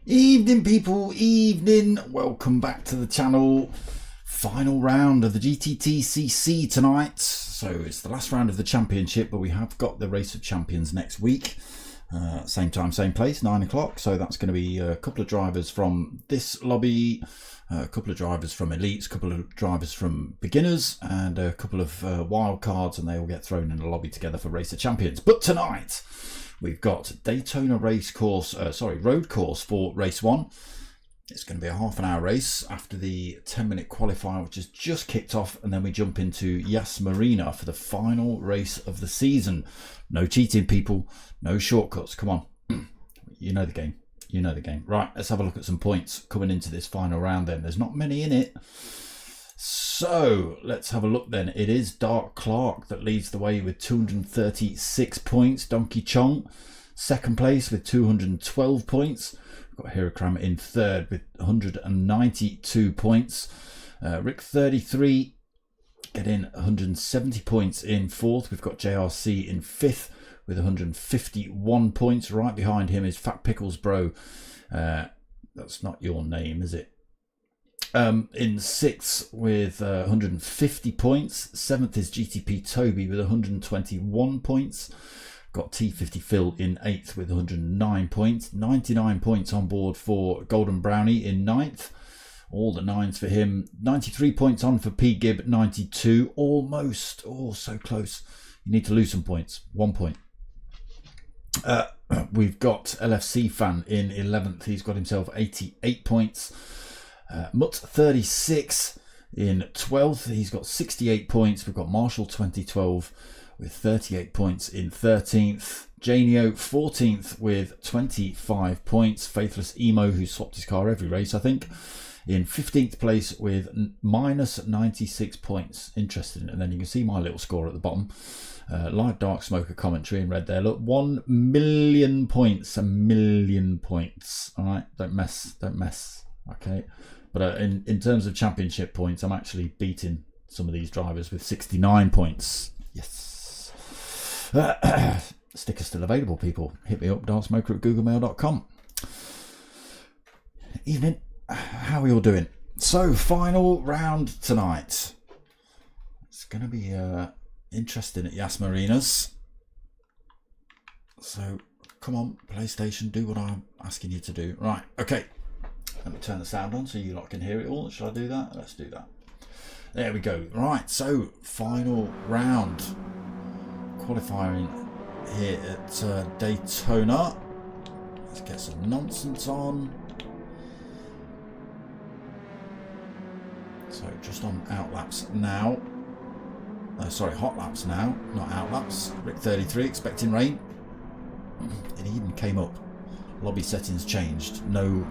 Evening people, evening, welcome back to the channel. Final round of the GTTCC tonight. So it's the last round of the championship, but we have got the Race of Champions next week. Same time, same place, 9 o'clock. So that's going to be a couple of drivers from this lobby, a couple of drivers from elites, a couple of drivers from beginners, and a couple of wild cards, and they all get thrown in a lobby together for Race of Champions. But tonight we've got Daytona road course for race 1. It's going to be a half-an-hour race after the 10-minute qualifier, which has just kicked off, and then we jump into Yas Marina for the final race of the season. No cheating, people. No shortcuts. Come on. You know the game. You know the game. Right, let's have a look at some points coming into this final round then. There's not many in it. So let's have a look then. It is Dark Clark that leads the way with 236 points. Donkey Chong second place with 212 points. We've got Hirakram in third with 192 points. Rick 33 getting 170 points in fourth. We've got JRC in fifth with 151 points. Right behind him is Fat Pickles Bro. That's not your name, is it? In sixth with 150 points. Seventh is GTP Toby with 121 points. Got T50 Phil in eighth with 109 points. 99 points on board for Golden Brownie in ninth. All the nines for him. 93 points on for P Gibb, 92. Almost. Oh, so close. You need to lose some points. 1 point. We've got LFC Fan in 11th. He's got himself 88 points. Mutt 36 in 12th. He's got 68 points. We've got Marshall 2012 with 38 points in 13th. Janio 14th with 25 points. Faithless Emo, who swapped his car every race, I think, in 15th place with minus 96 points. Interesting. And then you can see my little score at the bottom. Live Dark Smoker commentary in red there. Look, 1 million points. 1 million points. All right, don't mess. Don't mess. Okay. But in terms of championship points, I'm actually beating some of these drivers with 69 points. Yes. Sticker's still available, people. Hit me up, darksmoker@googlemail.com. Evening. How are we all doing? So, final round tonight. It's going to be interesting at Yas Marinas. So, come on, PlayStation, do what I'm asking you to do. Right, okay. Let me turn the sound on so you lot can hear it all. Shall I do that? Let's do that. There we go. Right, so final round. Qualifying here at Daytona. Let's get some nonsense on. So just on outlaps now. Sorry, hot laps now, not outlaps. Rick 33 expecting rain. It even came up. Lobby settings changed. No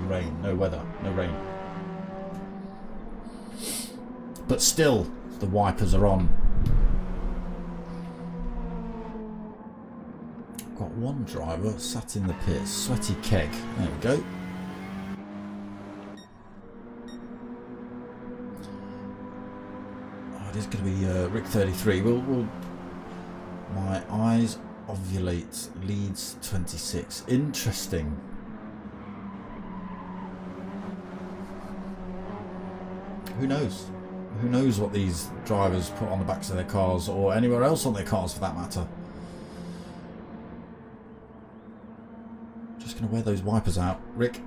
rain, no weather, no rain. But still, the wipers are on. Got one driver sat in the pit, sweaty keg. There we go. Oh, it is going to be Rick 33. We'll my eyes ovulate leads 26. Interesting. Who knows? Who knows what these drivers put on the backs of their cars, or anywhere else on their cars for that matter. Just going to wear those wipers out, Rick.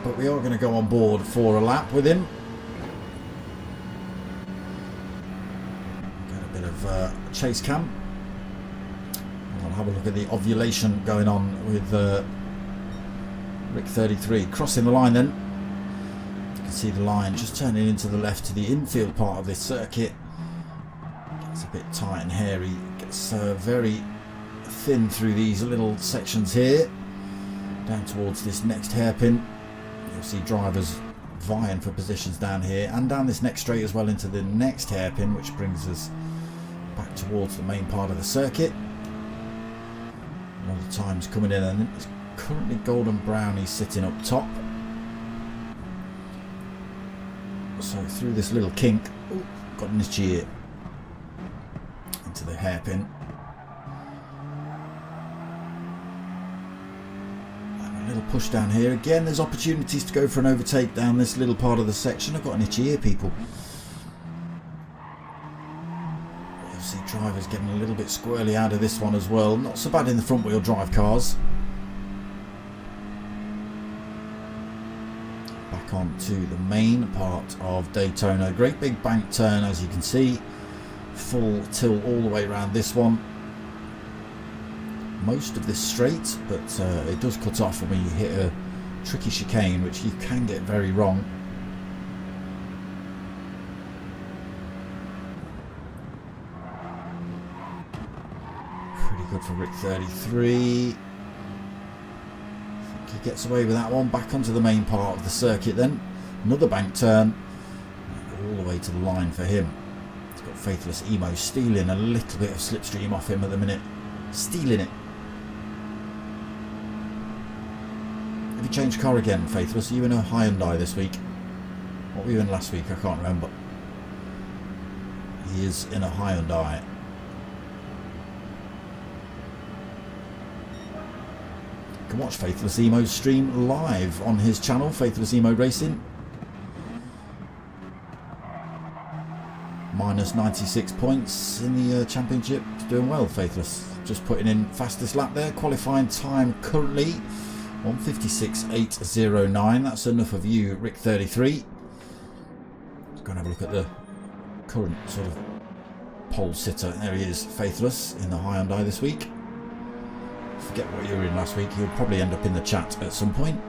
But we are going to go on board for a lap with him. A bit of chase cam. I'll have a look at the ovulation going on with Rick 33. Crossing the line then. You can see the line just turning into the left to the infield part of this circuit. Gets a bit tight and hairy. Gets very thin through these little sections here. Down towards this next hairpin. You'll see drivers vying for positions down here and down this next straight as well into the next hairpin, which brings us back towards the main part of the circuit. All the times coming in, and it's currently Golden Brownie sitting up top. So through this little kink, ooh, got in his gear into the hairpin. And a little push down here. Again, there's opportunities to go for an overtake down this little part of the section. I've got an itchy ear, people. See drivers getting a little bit squirrely out of this one as well. Not so bad in the front wheel drive cars. Back on to the main part of Daytona. Great big bank turn, as you can see. Full tilt all the way around this one. Most of this straight, but it does cut off when you hit a tricky chicane, which you can get very wrong. Good for Rick 33. I think he gets away with that one. Back onto the main part of the circuit then. Another bank turn. All the way to the line for him. He's got Faithless Emo stealing a little bit of slipstream off him at the minute. Stealing it. Have you changed car again, Faithless? Are you in a Hyundai this week? What were you in last week? I can't remember. He is in a Hyundai. You can watch Faithless Emo's stream live on his channel, Faithless Emo Racing. Minus 96 points in the championship. Doing well, Faithless. Just putting in fastest lap there. Qualifying time currently 1:56.809. That's enough of you, Rick 33. Let's go and have a look at the current sort of pole sitter. There he is, Faithless, in the Hyundai this week. Forget what you were in last week. You'll probably end up in the chat at some point.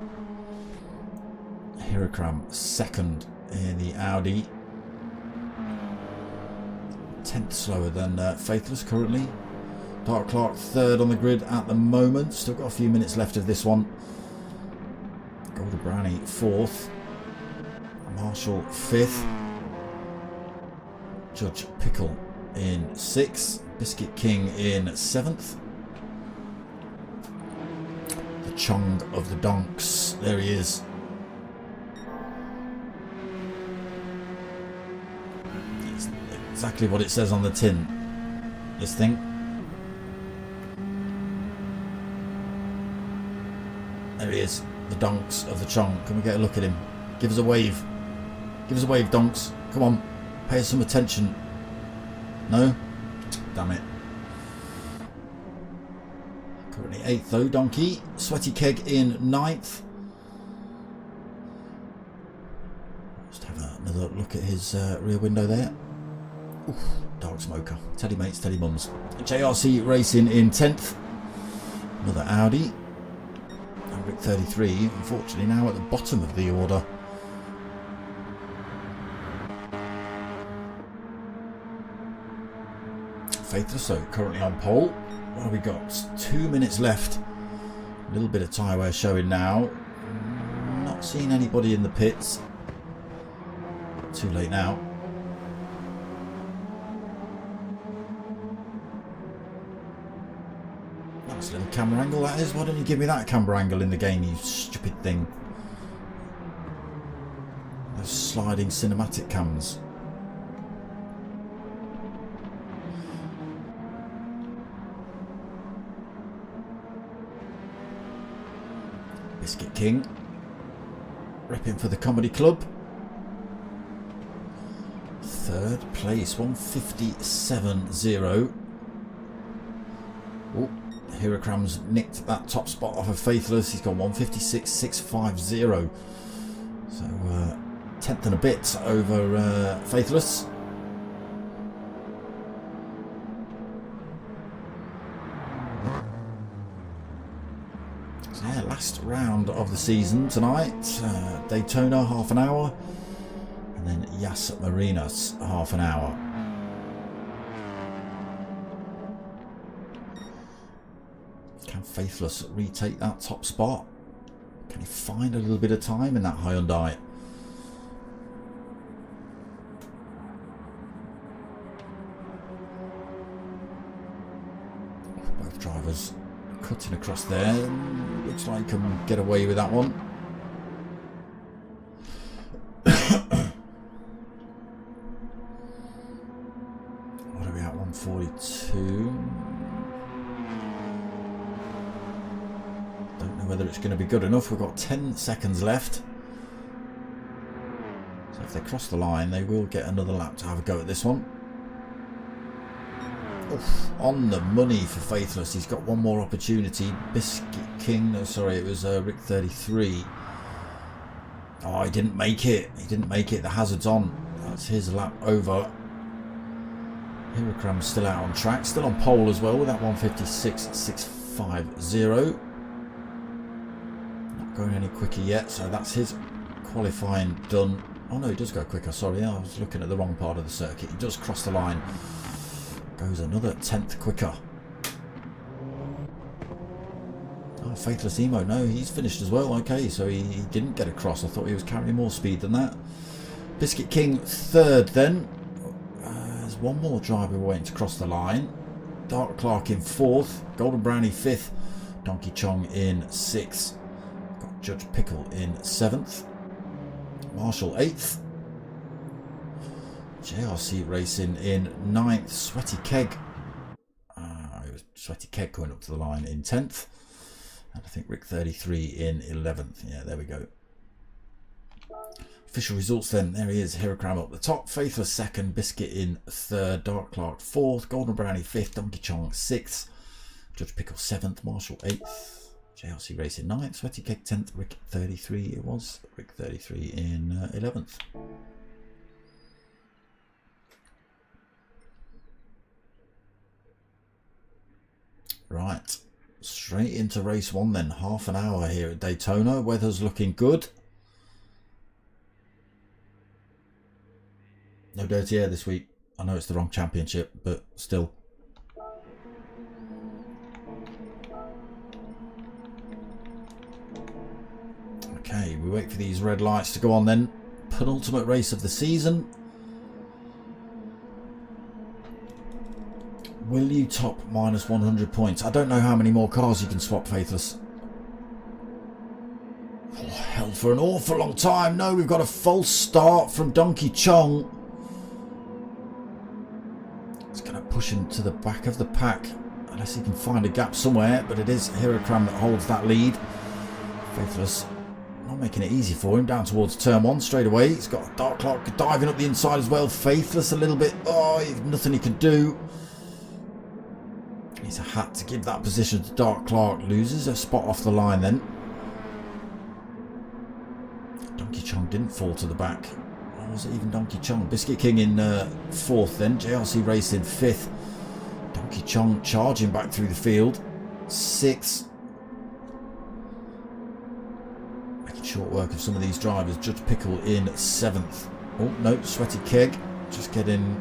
Hirokram second in the Audi. 10th slower than Faithless currently. Dark Clark third on the grid at the moment. Still got a few minutes left of this one. Golden Brownie fourth. Marshall fifth. Judge Pickle in sixth. Biscuit King in seventh. The Chong of the Donks. There he is. It's exactly what it says on the tin. This thing. There he is. The Donks of the Chong. Can we get a look at him? Give us a wave. Give us a wave, Donks. Come on. Pay us some attention. No? Damn it. Currently 8th though, Donkey. Sweaty Keg in 9th. Just have another look at his rear window there. Oof, Dark Smoker. Teddy Mates, Teddy Mums. JRC Racing in 10th. Another Audi. And Rick 33, unfortunately, now at the bottom of the order. Faithless, so currently on pole. What have we got? 2 minutes left. A little bit of tyre wear showing now. Not seeing anybody in the pits. Too late now. Nice little camera angle that is. Why don't you give me that camera angle in the game, you stupid thing? Those sliding cinematic cams. Biscuit King repping for the Comedy Club. 3rd place, 1:57.0. Oh, Hirokram's nicked that top spot off of Faithless. He's got 1:56.650. So 10th and a bit over Faithless. last round of the season tonight. Daytona, half an hour. And then Yas Marina, half an hour. Can Faithless retake that top spot? Can he find a little bit of time in that Hyundai? Both drivers cutting across there. Looks like he can get away with that one. What are we at? 142. Don't know whether it's going to be good enough. We've got 10 seconds left. So if they cross the line, they will get another lap to have a go at this one. Oof, on the money for Faithless. He's got one more opportunity. Biscuit King, no, sorry, it was Rick 33. Oh, he didn't make it. He didn't make it. The hazard's on. That's his lap over. Hirokram's still out on track, still on pole as well with that 156.650. Not going any quicker yet, so that's his qualifying done. Oh no, he does go quicker, sorry, I was looking at the wrong part of the circuit. He does cross the line. Goes another 10th quicker. Oh, Faithless Emo, no, he's finished as well. Okay, so he didn't get across. I thought he was carrying more speed than that. Biscuit King third then. There's one more driver waiting to cross the line. Dark Clark in fourth. Golden Brownie fifth. Donkey Chong in sixth. Got Judge Pickle in seventh. Marshall eighth. JRC Racing in ninth. Sweaty Keg. It was Sweaty Keg going up to the line in 10th. And I think Rick 33 in 11th. Yeah, there we go. Official results then. There he is. Hirokram up the top. Faithless second. Biscuit in third. Dark Clark fourth. Golden Brownie fifth. Donkey Chong sixth. Judge Pickle seventh. Marshall eighth. JRC Racing ninth. Sweaty Keg 10th. Rick 33 it was. Rick 33 in 11th. Right. Straight into race one then. Half an hour here at Daytona. Weather's looking good. No dirty air this week. I know it's the wrong championship, but still. Okay, we wait for these red lights to go on then. Penultimate race of the season. Will you top minus 100 points? I don't know how many more cars you can swap, Faithless. Oh, held for an awful long time. No, we've got a false start from Donkey Chong. It's going to push him to the back of the pack. Unless he can find a gap somewhere. But it is Hirokram that holds that lead. Faithless not making it easy for him. Down towards turn one straight away. He's got Dark Clark diving up the inside as well. Faithless a little bit. Oh, nothing he can do. He's a hat to give that position to Dark Clark. Loses a spot off the line then. Donkey Chong didn't fall to the back. Or was it even Donkey Chong? Biscuit King in fourth then. JRC Racing fifth. Donkey Chong charging back through the field. Sixth. Making short work of some of these drivers. Judge Pickle in seventh. Oh no, Sweaty Keg just getting...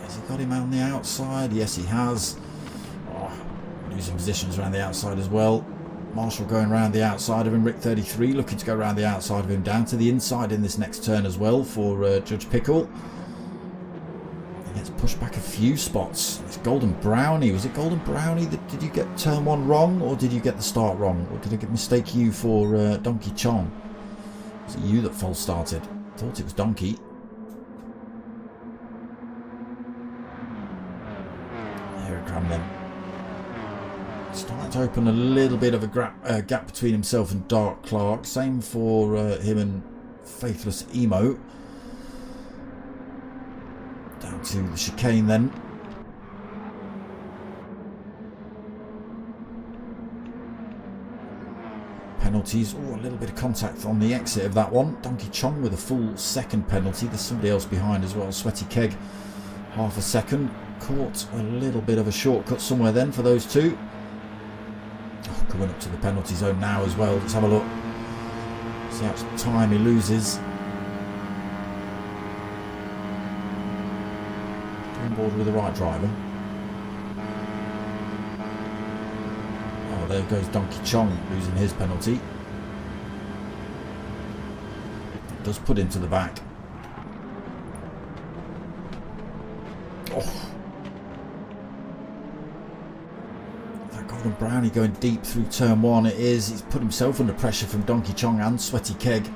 Has he got him on the outside? Yes, he has. Losing positions around the outside as well. Marshall going around the outside of him. Rick 33 looking to go around the outside of him. Down to the inside in this next turn as well for Judge Pickle. He gets pushed back a few spots. It's Golden Brownie. Was it Golden Brownie? Did you get turn one wrong, or did you get the start wrong? Or did I mistake you for Donkey Chong? Was it you that false started? Thought it was Donkey. Hirokram then. Starting to open a little bit of a gap between himself and Dark Clark. Same for him and Faithless Emo. Down to the chicane then. Penalties. Oh, a little bit of contact on the exit of that one. Donkey Chong with a full second penalty. There's somebody else behind as well. Sweaty Keg, half a second. Caught a little bit of a shortcut somewhere then for those two. Oh coming up to the penalty zone now as well. Let's have a look. See how much time he loses. On board with the right driver. Oh, there goes Donkey Chong losing his penalty. It does put him to the back. Oh. Brownie going deep through turn 1. It is. He's put himself under pressure from Donkey Chong and Sweaty Keg.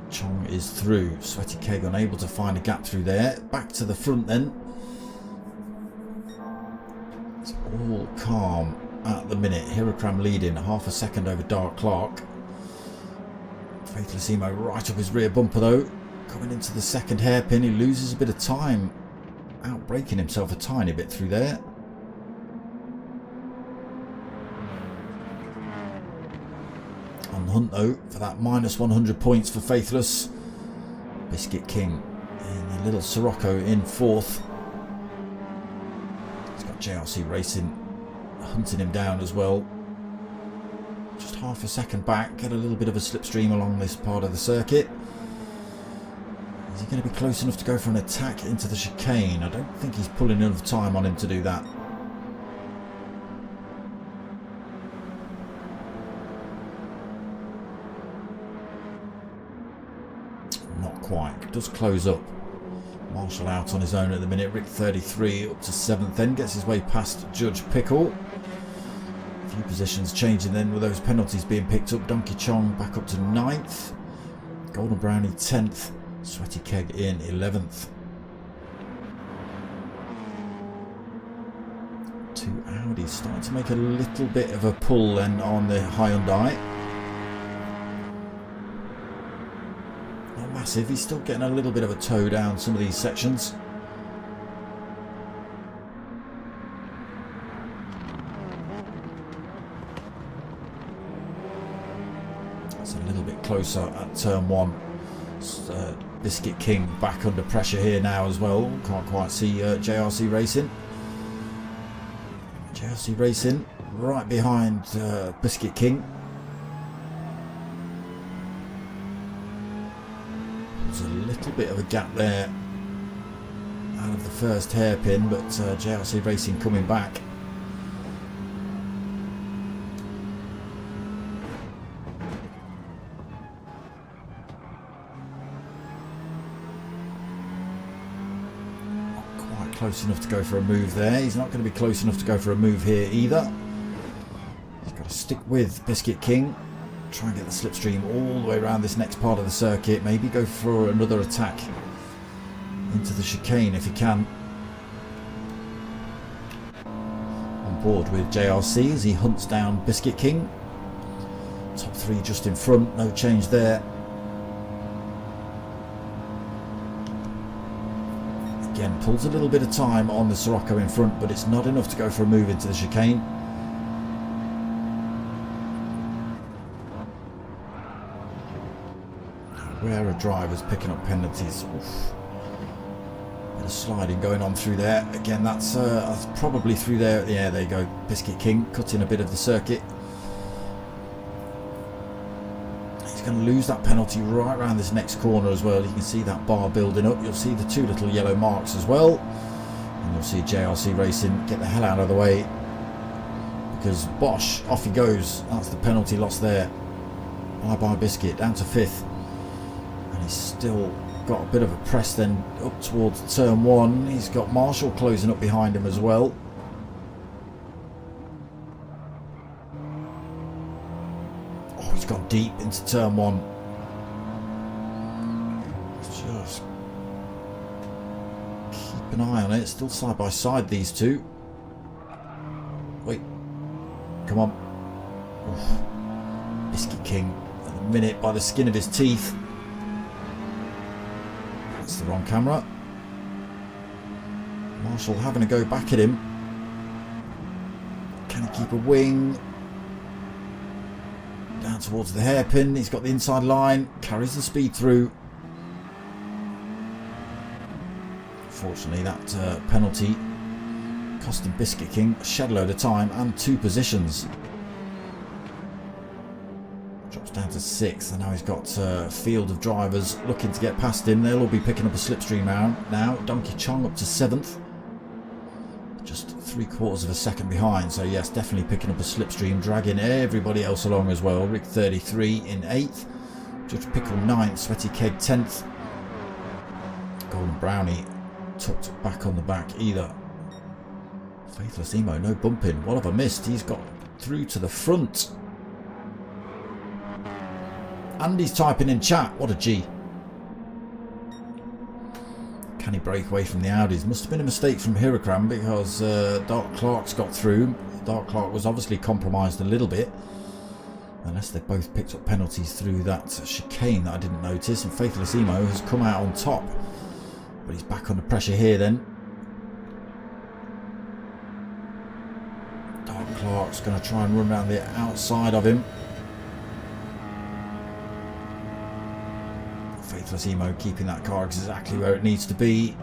Chong is through. Sweaty Keg unable to find a gap through there. Back to the front then. It's all calm at the minute. Hirakram leading, half a second over Dark Clark. Fatalissimo right up his rear bumper though. Coming into the second hairpin, he loses a bit of time. Outbraking himself a tiny bit through there. On the hunt though for that minus 100 points for Faithless. Biscuit King and the little Sirocco in 4th. He's got JRC Racing hunting him down as well. Just half a second back, get a little bit of a slipstream along this part of the circuit. Is he going to be close enough to go for an attack into the chicane? I don't think he's pulling enough time on him to do that. Quite. Does close up. Marshall out on his own at the minute. Rick 33 up to 7th then. Gets his way past Judge Pickle. A few positions changing then with those penalties being picked up. Donkey Chong back up to 9th. Golden Brownie 10th. Sweaty Keg in 11th. 2 Audis starting to make a little bit of a pull then on the Hyundai. Massive. He's still getting a little bit of a toe down some of these sections. It's a little bit closer at turn 1. Biscuit King back under pressure here now as well. Can't quite see JRC Racing. JRC Racing right behind Biscuit King. A little bit of a gap there out of the first hairpin, but JRC Racing coming back. Not quite close enough to go for a move there. He's not going to be close enough to go for a move here either. He's got to stick with Biscuit King. Try and get the slipstream all the way around this next part of the circuit. Maybe go for another attack into the chicane if he can. On board with JRC as he hunts down Biscuit King. Top 3 just in front, no change there. Again, pulls a little bit of time on the Sirocco in front, but it's not enough to go for a move into the chicane. Where are drivers picking up penalties? Oof. Bit of sliding going on through there. Again, that's probably through there. Yeah, there you go. Biscuit King cutting a bit of the circuit. He's going to lose that penalty right around this next corner as well. You can see that bar building up. You'll see the 2 little yellow marks as well. And you'll see JRC Racing get the hell out of the way. Because Bosch, off he goes. That's the penalty loss there. Bye-bye Biscuit, down to 5th. He's still got a bit of a press then up towards turn 1. He's got Marshall closing up behind him as well. Oh, he's gone deep into turn 1. Just keep an eye on it. Still side by side these two. Wait, come on. Oof. Biscuit King at the minute by the skin of his teeth. That's the wrong camera. Marshall having a go back at him. Can he keep a wing? Down towards the hairpin. He's got the inside line. Carries the speed through. Fortunately, that penalty costing Biscuit King a shed load of time and 2 positions. Drops down to 6th, and now he's got a field of drivers looking to get past him. They'll all be picking up a slipstream now. Donkey Chong up to 7th. Just 3/4 of a second behind, so yes, definitely picking up a slipstream, dragging everybody else along as well. Rick 33 in 8th, Judge Pickle 9th, Sweaty Keg 10th, Golden Brownie tucked back on the back either. Faithless Emo, no bumping. What have I missed? He's got through to the front. Andy's typing in chat, what a G. Can he break away from the Audis? Must have been a mistake from Hirokram, because Dark Clark's got through. Dark Clark was obviously compromised a little bit, unless they both picked up penalties through that chicane that I didn't notice. And Faithless Emo has come out on top, but he's back under pressure here then. Dark Clark's going to try and run around the outside of him. Faithless Emo keeping that car exactly where it needs to be.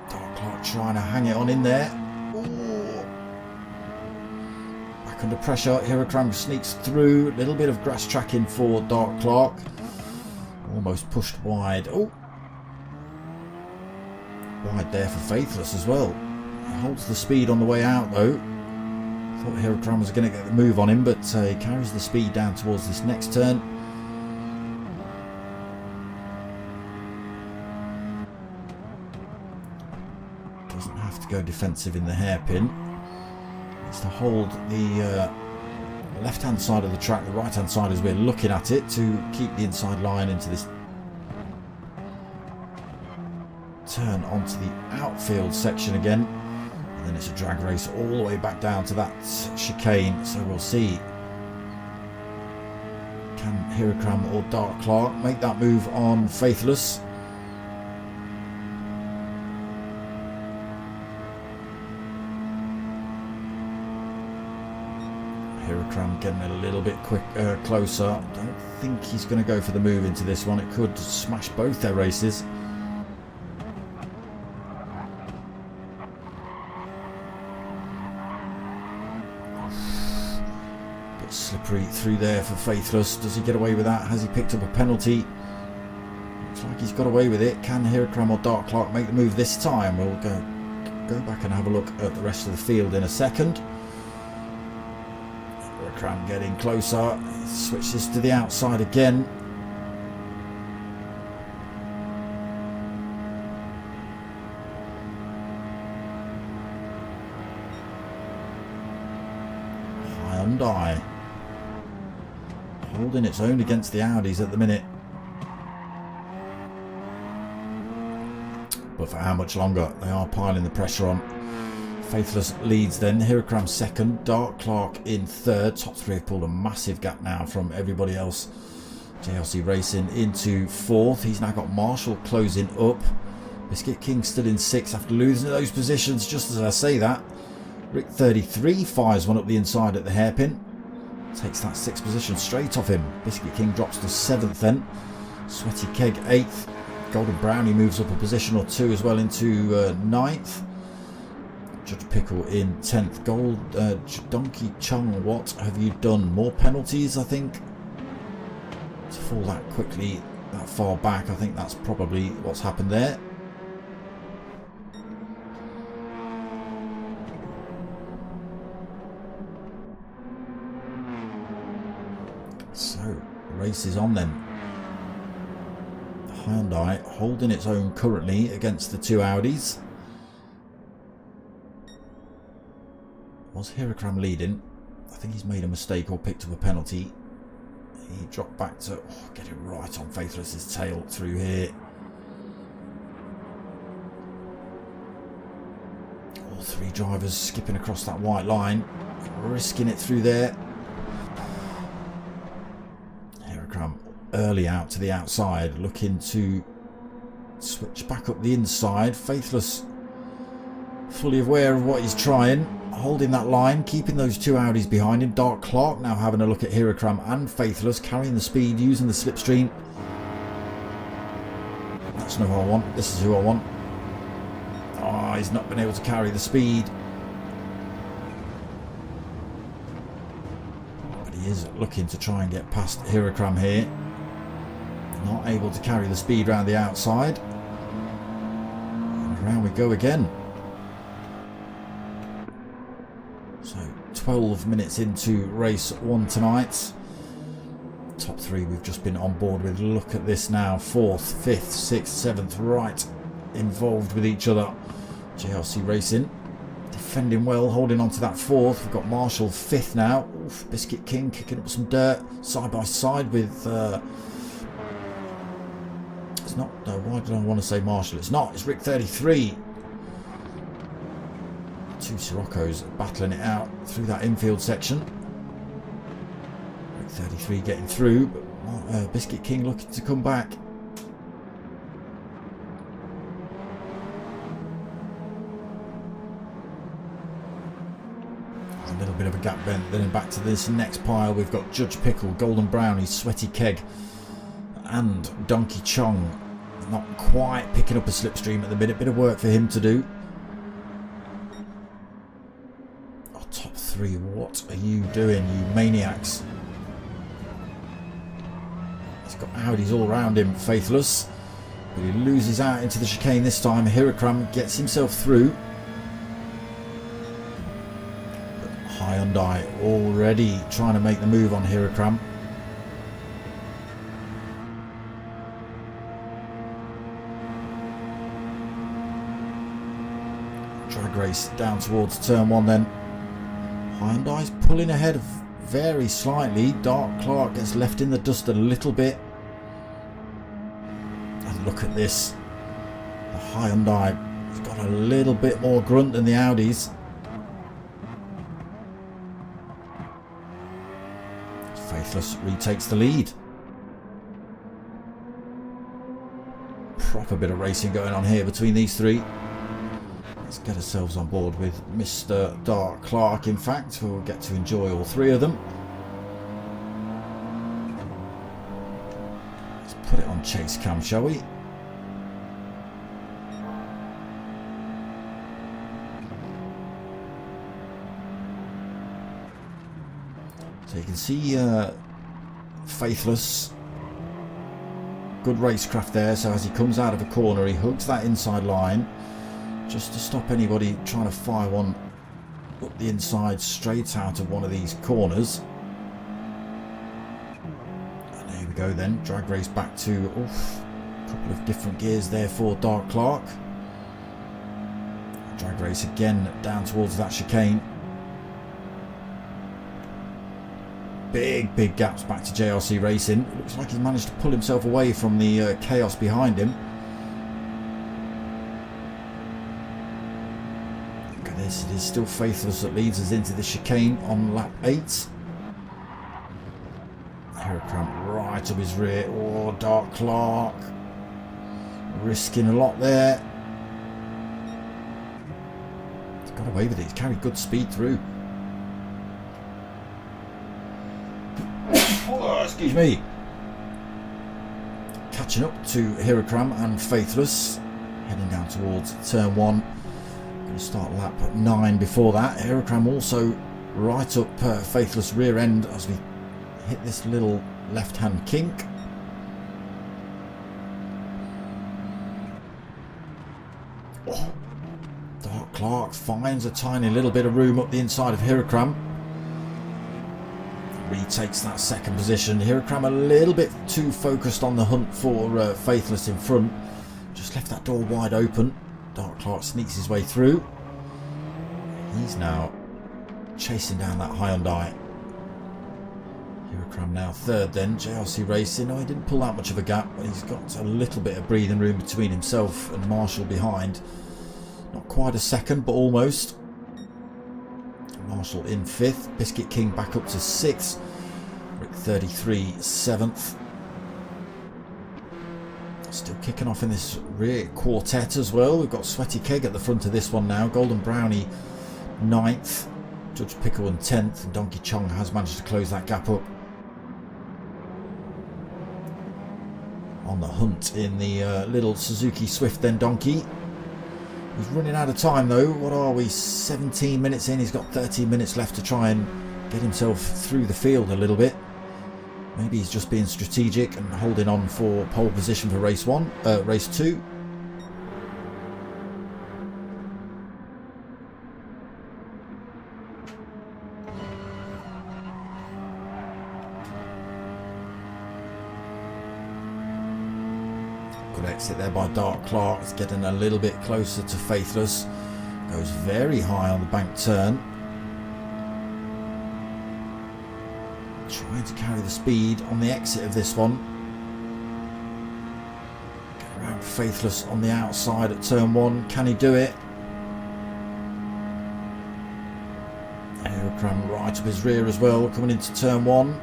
Dark Clark trying to hang it on in there. Ooh. Back under pressure. Hirokram sneaks through. Little bit of grass tracking for Dark Clark. Almost pushed wide. Oh, wide there for Faithless as well. He holds the speed on the way out though. Thought Hirokram was going to get the move on him, but he carries the speed down towards this next turn. Doesn't have to go defensive in the hairpin. Needs to hold the left hand side of the track, the right hand side as we're looking at it, to keep the inside line into this turn onto the outfield section again. And then it's a drag race all the way back down to that chicane, so we'll see. Can Hirokram or Dark Clark make that move on Faithless? Hirokram getting a little bit closer. Don't think he's going to go for the move into this one. It could smash both their races. Bit slippery through there for Faithless. Does he get away with that? Has he picked up a penalty? Looks like he's got away with it. Can Hirokram or Dark Clark make the move this time? We'll go back and have a look at the rest of the field in a second. Hirokram getting closer. Switches to the outside again. Hyundai holding its own against the Audis at the minute. But for how much longer? They are piling the pressure on. Faithless leads then. Hirokram second. Dark Clark in third. Top three have pulled a massive gap now from everybody else. JLC Racing into fourth. He's now got Marshall closing up. Biscuit King still in sixth after losing those positions. Just as I say that, Rick 33 fires one up the inside at the hairpin. Takes that sixth position straight off him. Biscuit King drops to seventh then. Sweaty Keg eighth. Golden Brownie moves up a position or two as well into ninth. Judge Pickle in 10th. Donkey Chung, what have you done? More penalties, I think. To fall that quickly, that far back, I think that's probably what's happened there. So, the race is on then. Hyundai holding its own currently against the two Audis. Was Hirokram leading? I think he's made a mistake or picked up a penalty. He dropped back to get it right on Faithless's tail through here. All three drivers skipping across that white line, risking it through there. Hirokram early out to the outside, looking to switch back up the inside. Faithless fully aware of what he's trying, holding that line, keeping those two Audis behind him. Dark Clark now having a look at Hirokram and Faithless, carrying the speed, using the slipstream. That's not who I want. This is who I want. Hyundai's not been able to carry the speed. But he is looking to try and get past Hirakram here. Not able to carry the speed around the outside. And around we go again. So 12 minutes into race 1 tonight. Top 3 we've just been on board with. Look at this now. 4th, 5th, 6th, 7th, right involved with each other. JLC Racing defending well, holding on to that 4th. We've got Marshall 5th now. Oof, Biscuit King kicking up some dirt side by side with it's not, no, why did I want to say Marshall? It's not, it's Rick 33. 2 Siroccos battling it out through that infield section. 33 getting through, but Biscuit King looking to come back. A little bit of a gap then back to this next pile. We've got Judge Pickle, Golden Brownie, Sweaty Keg and Donkey Chong. Not quite picking up a slipstream at the minute, bit of work for him to do. Oh, top 3, what are you doing, you maniacs? Got Audis all around him, Faithless, but he loses out into the chicane this time. Hirakram gets himself through, but Hyundai already trying to make the move on Hirakram. Drag race down towards turn 1 then. Hyundai's pulling ahead very slightly. Dark Clark gets left in the dust a little bit. Look at this. The Hyundai has got a little bit more grunt than the Audis. Faithless retakes the lead. Proper bit of racing going on here between these 3. Let's get ourselves on board with Mr. Dark Clark, in fact. We'll get to enjoy all 3 of them. Let's put it on chase cam, shall we? So you can see Faithless, good racecraft there. So as he comes out of a corner, he hugs that inside line just to stop anybody trying to fire one up the inside straight out of one of these corners. And there we go then, drag race back to a couple of different gears there for Dark Clark. Drag race again down towards that chicane. Big gaps back to JLC Racing. It looks like he's managed to pull himself away from the chaos behind him. Look at this, it is still Faithless that leads us into the chicane on lap 8. Hirakram right up his rear. Oh, Dark Clark risking a lot there. He's got away with it, he's carried good speed through. Excuse me. Catching up to Hirakram and Faithless, heading down towards turn 1. Going to start lap 9 before that. Hirakram also right up Faithless rear end as we hit this little left hand kink. Oh, Dark Clark finds a tiny little bit of room up the inside of Hirakram. Retakes that second position. Hirakram a little bit too focused on the hunt for Faithless in front. Just left that door wide open. Dark Clark sneaks his way through. He's now chasing down that Hyundai. Hirakram now third then. JLC Racing. Oh, he didn't pull that much of a gap, but he's got a little bit of breathing room between himself and Marshall behind. Not quite a second, but almost. Marshall in 5th, Biscuit King back up to 6th, Rick 33 7th. Still kicking off in this rear quartet as well. We've got Sweaty Keg at the front of this one now, Golden Brownie 9th, Judge Pickle in 10th, and Donkey Chong has managed to close that gap up. On the hunt in the little Suzuki Swift then, Donkey. He's running out of time though. What are we, 17 minutes in? He's got 13 minutes left to try and get himself through the field a little bit. Maybe he's just being strategic and holding on for pole position for race 2. Good exit there by Dark Clark. It's getting a little bit closer to Faithless. Goes very high on the bank turn. Trying to carry the speed on the exit of this one. Get around Faithless on the outside at turn 1. Can he do it? Aerocram right up his rear as well, coming into turn 1.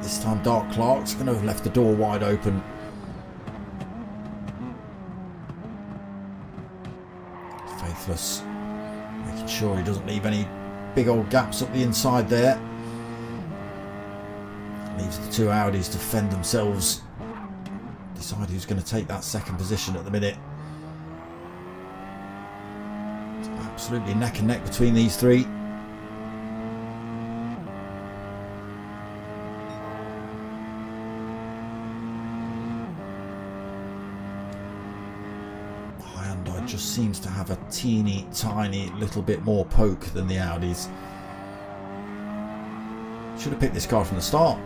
This time Dark Clark's going to have left the door wide open. Faithless making sure he doesn't leave any big old gaps up the inside there. Leaves the two Audis to fend themselves. Decide who's going to take that second position at the minute. It's absolutely neck and neck between these three. Hyundai just seems to have a teeny tiny little bit more poke than the Audis. Should have picked this car from the start.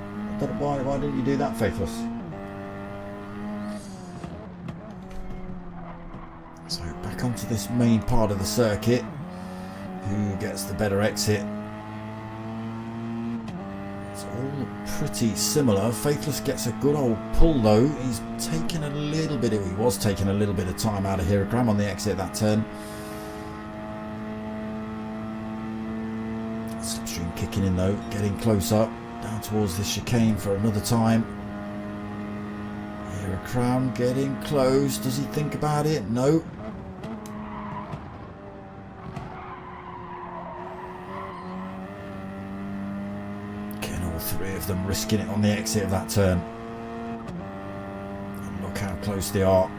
Why didn't you do that, Faithless? So back onto this main part of the circuit. Who gets the better exit? It's all pretty similar. Faithless gets a good old pull though. He's taken a little bit. He was taking a little bit of time out of Hirogram on the exit of that turn. Slipstream kicking in though, getting closer. Down towards this chicane for another time. Here a Crown getting close. Does he think about it? No. Again, all three of them risking it on the exit of that turn. And look how close they are.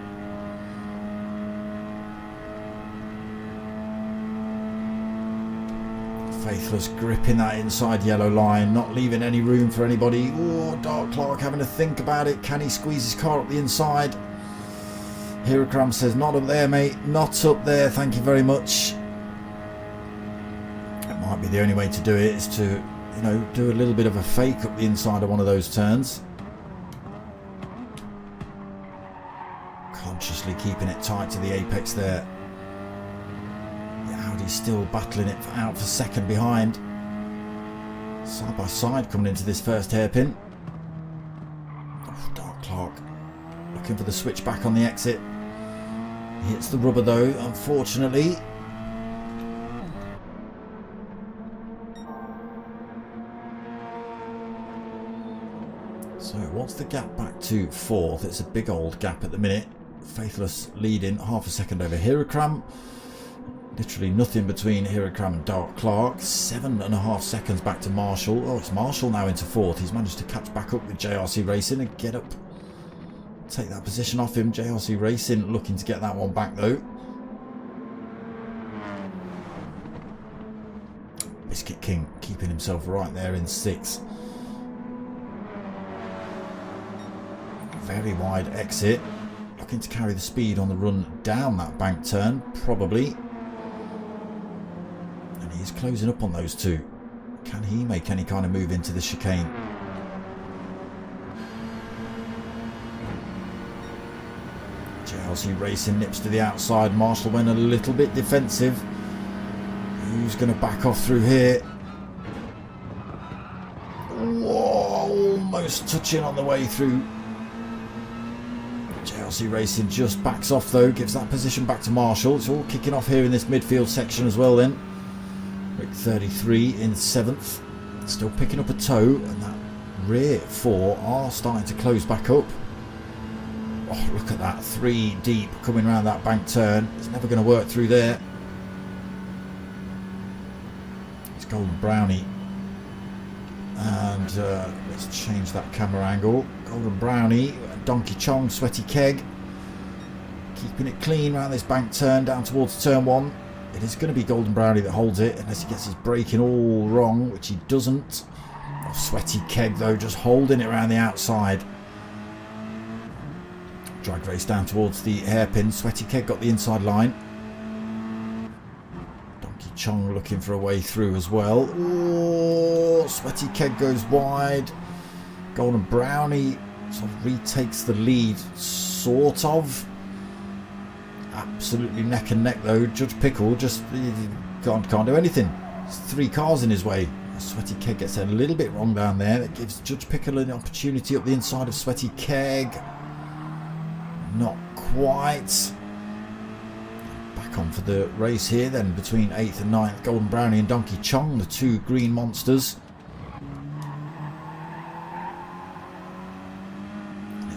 Faithless gripping that inside yellow line, not leaving any room for anybody. Oh, Dark Clark having to think about it. Can he squeeze his car up the inside? Hirokram says, not up there, mate. Not up there, thank you very much. That might be the only way to do it, is to, you know, do a little bit of a fake up the inside of one of those turns. Consciously keeping it tight to the apex there. He's still battling it out for second behind. Side by side coming into this first hairpin. Oh, Dark Clark looking for the switch back on the exit. He hits the rubber though, unfortunately. So what's the gap back to 4th? It's a big old gap at the minute. Faithless leading half a second over Hirokram. Literally nothing between Hirokram and Dark Clark. 7.5 seconds back to Marshall. Oh, it's Marshall now into 4th. He's managed to catch back up with JRC Racing and get up. Take that position off him. JRC Racing looking to get that one back though. Biscuit King keeping himself right there in 6th. Very wide exit. Looking to carry the speed on the run down that bank turn, probably. He's closing up on those two. Can he make any kind of move into the chicane? JLC Racing nips to the outside. Marshall went a little bit defensive. Who's going to back off through here? Whoa, almost touching on the way through. JLC Racing just backs off though, gives that position back to Marshall. It's all kicking off here in this midfield section as well then. Rick 33 in 7th, still picking up a toe, and that rear 4 are starting to close back up. Oh, look at that, 3 deep coming around that bank turn. It's never going to work through there. It's Golden Brownie, and let's change that camera angle. Golden Brownie, Donkey Chong, Sweaty Keg, keeping it clean around this bank turn down towards turn 1. It is going to be Golden Brownie that holds it, unless he gets his braking all wrong, which he doesn't. Oh, Sweaty Keg, though, just holding it around the outside. Drag race down towards the hairpin. Sweaty Keg got the inside line. Donkey Chong looking for a way through as well. Oh, Sweaty Keg goes wide. Golden Brownie sort of retakes the lead, sort of. Absolutely neck and neck though. Judge Pickle just can't do anything. There's 3 cars in his way. Sweaty Keg gets a little bit wrong down there. That gives Judge Pickle an opportunity up the inside of Sweaty Keg. Not quite. Back on for the race here then between 8th and 9th. Golden Brownie and Donkey Chong, the 2 green monsters.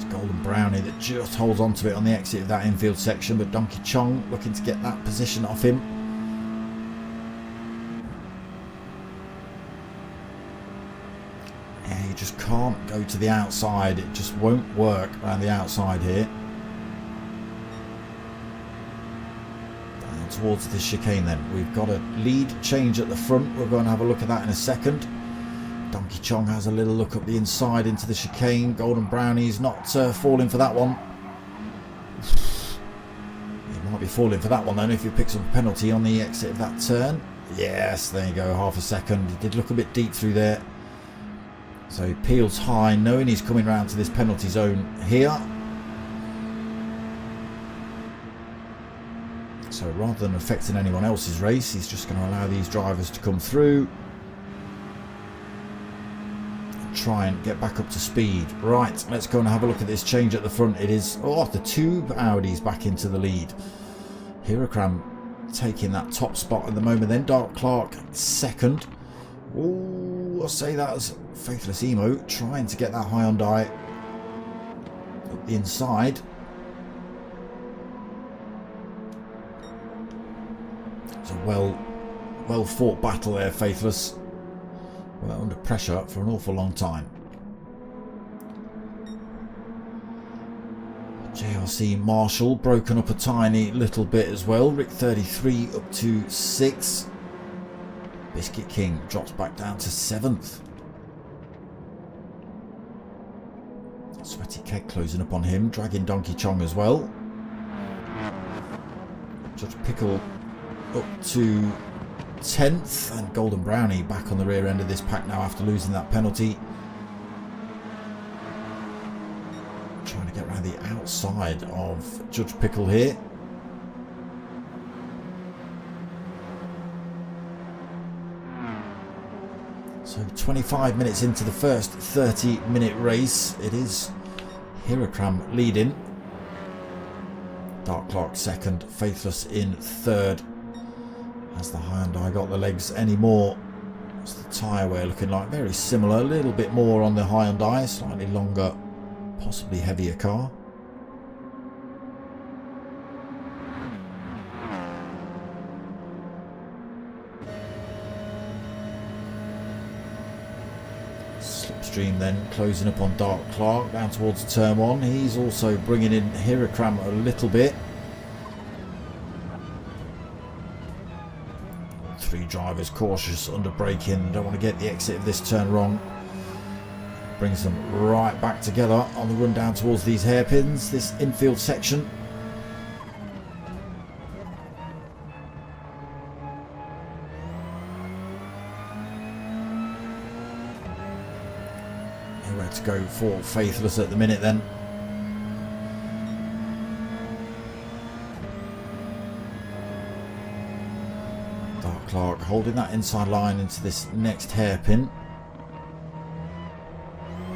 Golden Brownie that just holds on to it on the exit of that infield section, but Donkey Chong looking to get that position off him. Yeah, you just can't go to the outside. It just won't work around the outside here. Down towards this chicane then. We've got a lead change at the front. We're going to have a look at that in a second. Donkey Chong has a little look up the inside into the chicane. Golden Brownie's not falling for that one. He might be falling for that one then if he picks up a penalty on the exit of that turn. Yes, there you go, half a second. He did look a bit deep through there. So he peels high, knowing he's coming round to this penalty zone here. So rather than affecting anyone else's race, he's just going to allow these drivers to come through. Try and get back up to speed. Right, let's go and have a look at this change at the front. It is the 2 Audis back into the lead. Hirakram taking that top spot at the moment, then Dark Clark second. Oh, I'll say that as Faithless Emo trying to get that Hyundai up the inside. It's a well fought battle there, Faithless. Well, under pressure for an awful long time. JRC Marshall broken up a tiny little bit as well. Rick 33 up to 6th. Biscuit King drops back down to 7th. Sweaty Keg closing up on him, dragging Donkey Chong as well. Judge Pickle up to 10th, and Golden Brownie back on the rear end of this pack now after losing that penalty. Trying to get around the outside of Judge Pickle here. So 25 minutes into the first 30-minute race. It is Hirakram leading. Dark Clark second, Faithless in third. Has the Hyundai got the legs anymore? What's the tyre wear looking like? Very similar, a little bit more on the Hyundai, slightly longer, possibly heavier car. Slipstream then closing up on Dark Clark down towards turn 1. He's also bringing in Hirakram a little bit. 3 drivers cautious under braking, don't want to get the exit of this turn wrong. Brings them right back together on the run down towards these hairpins, this infield section. Nowhere to go for Faithless at the minute then. Clark holding that inside line into this next hairpin.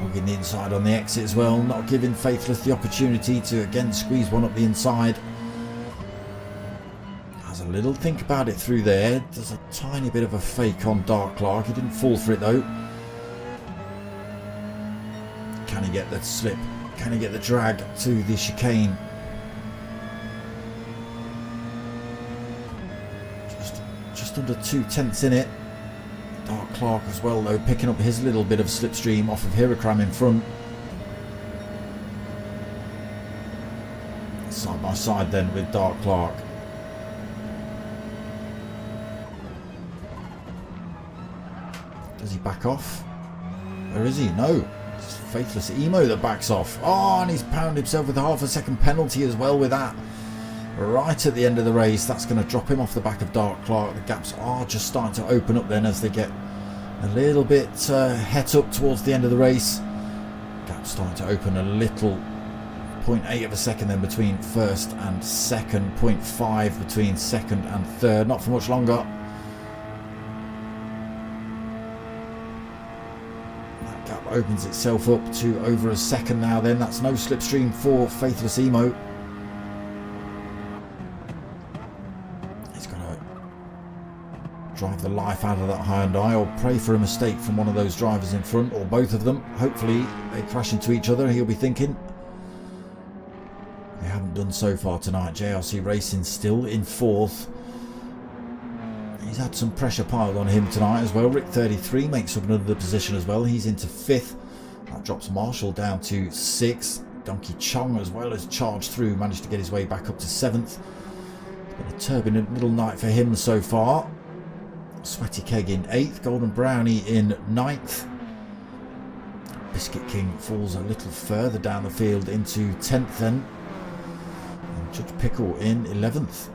Hogging the inside on the exit as well, not giving Faithless the opportunity to again squeeze one up the inside. Has a little think about it through there. There's a tiny bit of a fake on Dark Clark. He didn't fall for it though. Can he get the slip? Can he get the drag to the chicane? Just under 2/10 in it. Dark Clark as well though, picking up his little bit of slipstream off of Hirakram in front. Side by by side then with Dark Clark. Does he back off? Where is he? No. It's Faithless Emo that backs off. Oh, and he's pounded himself with a half a second penalty as well with that. Right at the end of the race, that's going to drop him off the back of Dark Clark. The gaps are just starting to open up then as they get a little bit het up towards the end of the race. Gap's starting to open a little. 0.8 of a second then between first and second. 0.5 between second and third. Not for much longer. That gap opens itself up to over a second now then. That's no slipstream for Faithless Emo. Drive the life out of that Hyundai, or pray for a mistake from one of those drivers in front, or both of them. Hopefully they crash into each other, he'll be thinking. They haven't done so far tonight. JRC Racing still in fourth. He's had some pressure piled on him tonight as well. Rick 33 makes up another position as well. He's into fifth. That drops Marshall down to sixth. Donkey Chong as well has charged through, managed to get his way back up to seventh. It's been a turbulent little night for him so far. Sweaty Keg in 8th, Golden Brownie in 9th. Biscuit King falls a little further down the field into 10th then. And Judge Pickle in 11th.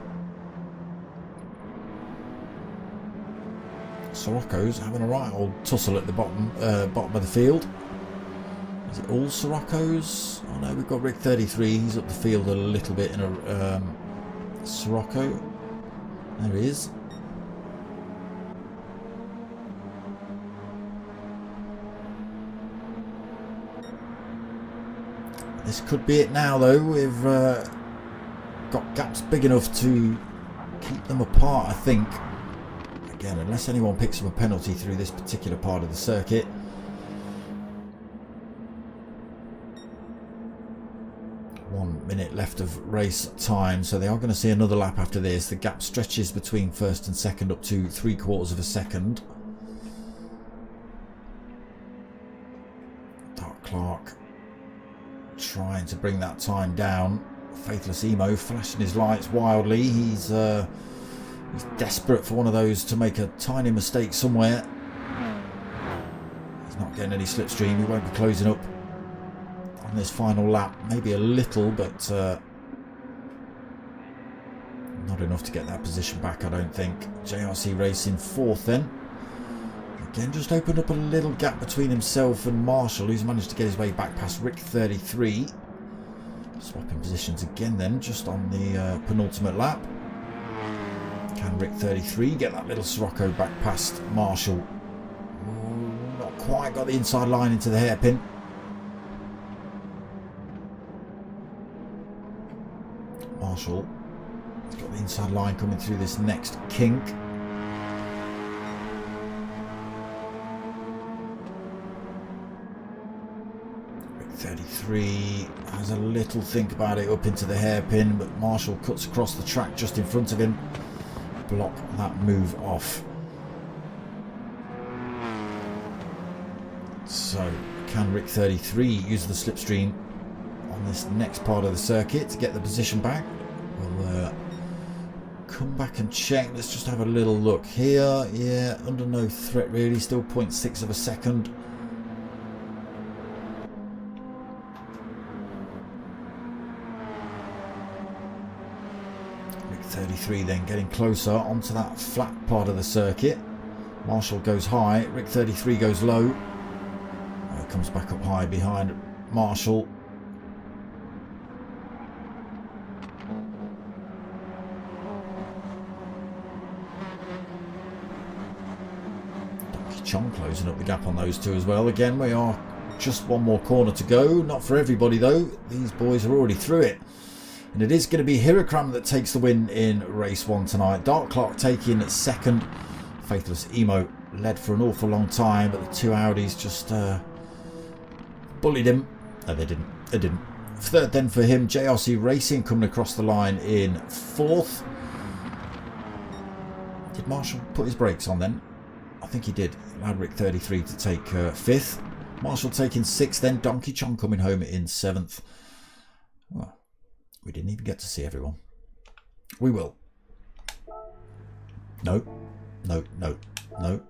Sirocco's having a right old tussle at the bottom of the field. Is it all Sirocco's? Oh no, we've got Rick 33, he's up the field a little bit in a Sirocco. There he is. This could be it now though. We've got gaps big enough to keep them apart, I think. Again, unless anyone picks up a penalty through this particular part of the circuit. One minute left of race time, so they are going to see another lap after this. The gap stretches between first and second up to 3/4 of a second. Dark Clark trying to bring that time down. Faithless Emo flashing his lights wildly. He's desperate for one of those to make a tiny mistake somewhere. He's not getting any slipstream. He won't be closing up on this final lap. Maybe a little, but not enough to get that position back, I don't think. JRC Racing 4th then. Again, just opened up a little gap between himself and Marshall, who's managed to get his way back past Rick 33. Swapping positions again then, just on the penultimate lap. Can Rick 33 get that little Sirocco back past Marshall? Not quite got the inside line into the hairpin. Marshall has got the inside line coming through this next kink. Rick 33 has a little think about it up into the hairpin, but Marshall cuts across the track just in front of him. Block that move off. So can Rick 33 use the slipstream on this next part of the circuit to get the position back? We'll come back and check. Let's just have a little look here. Yeah, under no threat really, still 0.6 of a second. Rick 33 then getting closer onto that flat part of the circuit. Marshall goes high, Rick 33 goes low. Comes back up high behind Marshall. Donkey Chong closing up the gap on those two as well. Again, we are just one more corner to go. Not for everybody though. These boys are already through it. And it is going to be Hirakram that takes the win in race 1 tonight. Dark Clark taking second. Faithless Emo led for an awful long time, but the two Audis just bullied him. No, they didn't. They didn't. Third then for him, JRC Racing coming across the line in 4th. Did Marshall put his brakes on then? I think he did. Allowed Rick 33 to take 5th. Marshall taking 6th then. Donkey Chong coming home in 7th. Well, We didn't even get to see everyone. We will. No. No, no, no.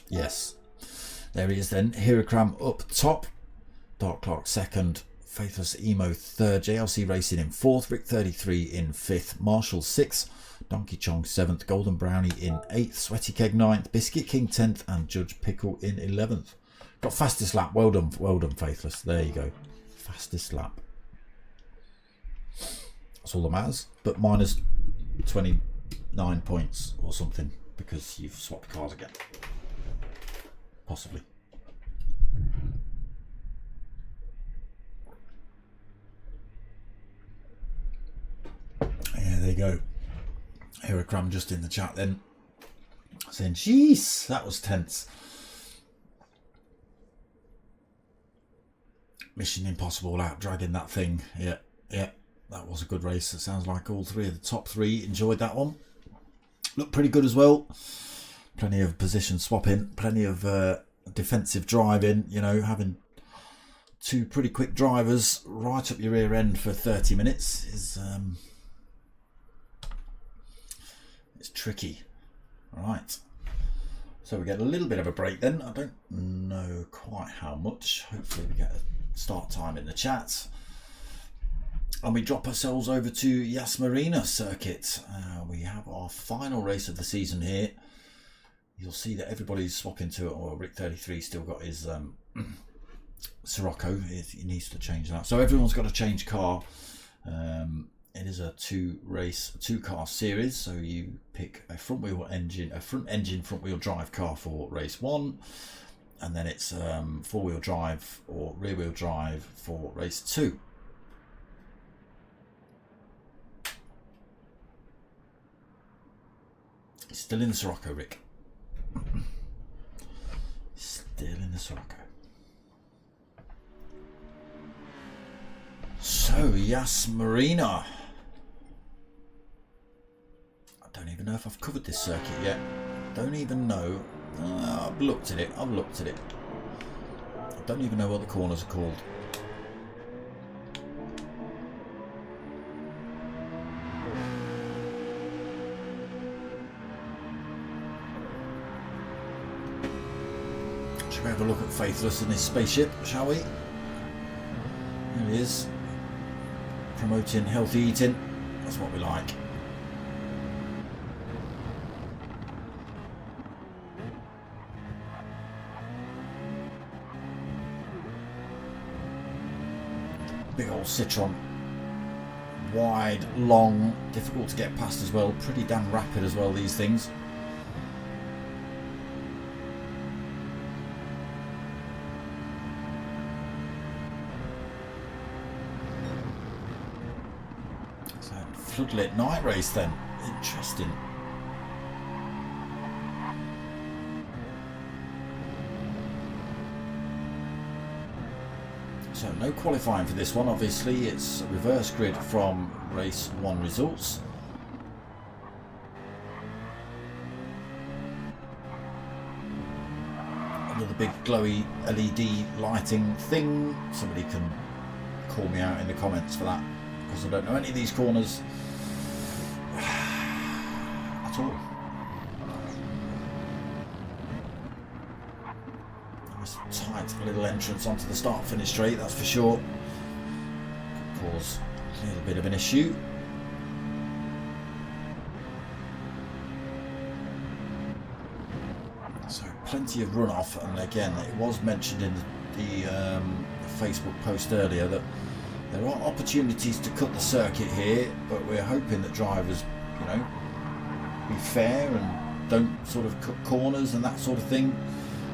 Yes. There he is then. Hirakram up top. Dark Clark second. Faithless Emo third. JLC Racing in fourth. Rick 33 in fifth. Marshall sixth. Donkey Chong 7th, Golden Brownie in 8th, Sweaty Keg 9th, Biscuit King 10th, and Judge Pickle in 11th. Got fastest lap. Well done, Faithless. There you go. Fastest lap. That's all that matters. But minus 29 points or something because you've swapped cars again. Possibly. Yeah, there you go. Hirakram just in the chat then saying, jeez, that was tense. Mission Impossible out dragging that thing. Yeah, that was a good race. It sounds like all three of the top three enjoyed that one. Looked pretty good as well. Plenty of position swapping, plenty of defensive driving, you know, having two pretty quick drivers right up your rear end for 30 minutes is it's tricky. Right, so we get a little bit of a break then. I don't know quite how much. Hopefully we get a start time in the chat and we drop ourselves over to Yas Marina circuit. We have our final race of the season here. You'll see that everybody's swapping to it. Or Rick 33 still got his Sirocco. He needs to change that, so everyone's got to change car. It is a two car series, so you pick a front engine front wheel drive car for race 1, and then it's 4-wheel drive or rear wheel drive for race 2. Still in the Sirocco, Rick. Still in the Sirocco. So Yas Marina. I don't even know if I've covered this circuit yet. Don't even know. I've looked at it. I don't even know what the corners are called. Shall we have a look at Faithless and his spaceship, shall we? There he is. Promoting healthy eating. That's what we like. Big old Citroen. Wide, long, difficult to get past as well. Pretty damn rapid as well, these things. So, floodlit night race then. Interesting. So no qualifying for this one, obviously. It's reverse grid from race 1 results. Another big glowy LED lighting thing. Somebody can call me out in the comments for that, because I don't know any of these corners at all. Tight little entrance onto the start finish straight, that's for sure. Could cause a little bit of an issue. So plenty of runoff, and again it was mentioned in the Facebook post earlier that there are opportunities to cut the circuit here, but we're hoping that drivers, you know, be fair and don't sort of cut corners and that sort of thing.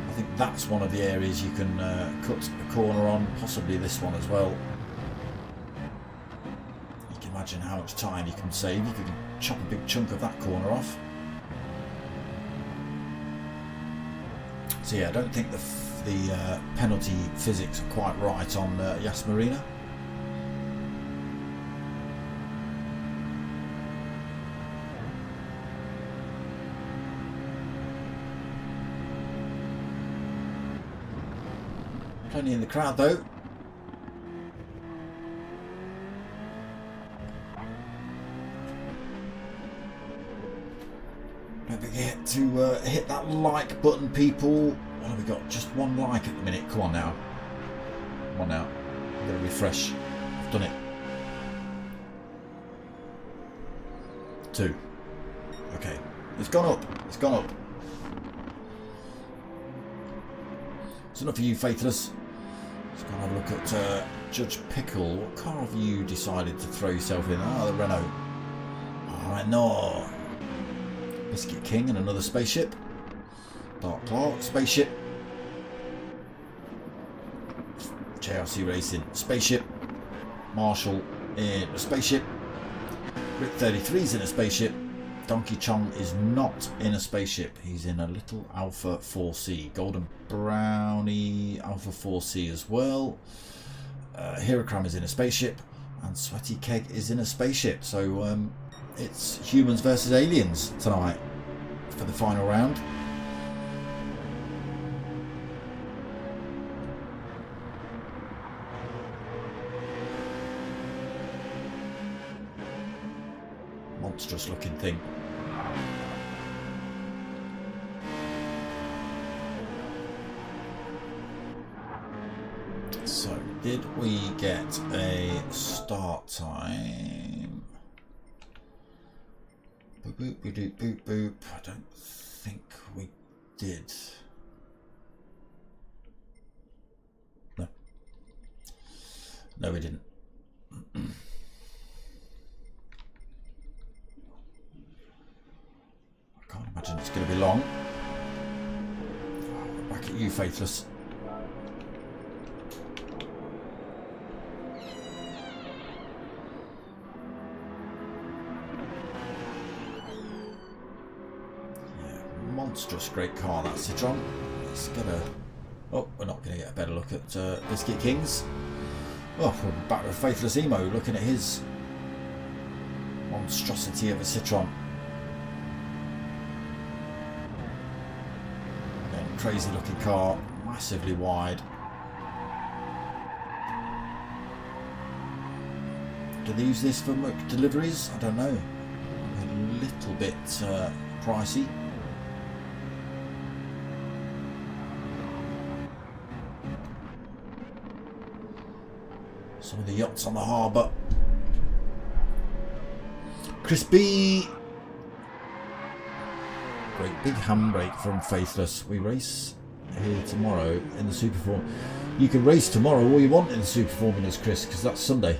I think that's one of the areas you can cut a corner on, possibly this one as well. You can imagine how much time you can save if you can chop a big chunk of that corner off. So yeah, I don't think the penalty physics are quite right on Yas Marina. Plenty in the crowd though. Don't forget to hit that like button, people. What have we got? Just one like at the minute. Come on now. Come on now. I'm going to refresh. I've done it. 2. Okay. It's gone up. It's gone up. It's enough for you, Faithless. Let's go and have a look at Judge Pickle. What car have you decided to throw yourself in? Ah, the Renault. Alright, no. Biscuit King and another spaceship. Dark Clark, spaceship. JRC Racing, spaceship. Marshall in a spaceship. Rick 33's in a spaceship. Donkey Chong is not in a spaceship. He's in a little Alpha 4C. Golden Brownie Alpha 4C as well. Hirokram is in a spaceship. And Sweaty Keg is in a spaceship. So it's humans versus aliens tonight for the final round. Monstrous looking thing. So, did we get a start time? Boop, boop, boop, boop, boop, boop. I don't think we did. No. No, we didn't. I can't imagine it's going to be long. Back at you, Faithless. Monstrous great car, that Citroen. Let's get a... Oh, we're not going to get a better look at Biscuit Kings. Oh, we're back with Faithless Emo, looking at his monstrosity of a Citroen. Again, crazy looking car, massively wide. Do they use this for deliveries? I don't know. A little bit pricey. Some of the yachts on the harbour. Crispy. Great big handbrake from Faithless. We race here tomorrow in the Super Formula. You can race tomorrow all you want in the Super Formulas, Chris, because that's Sunday.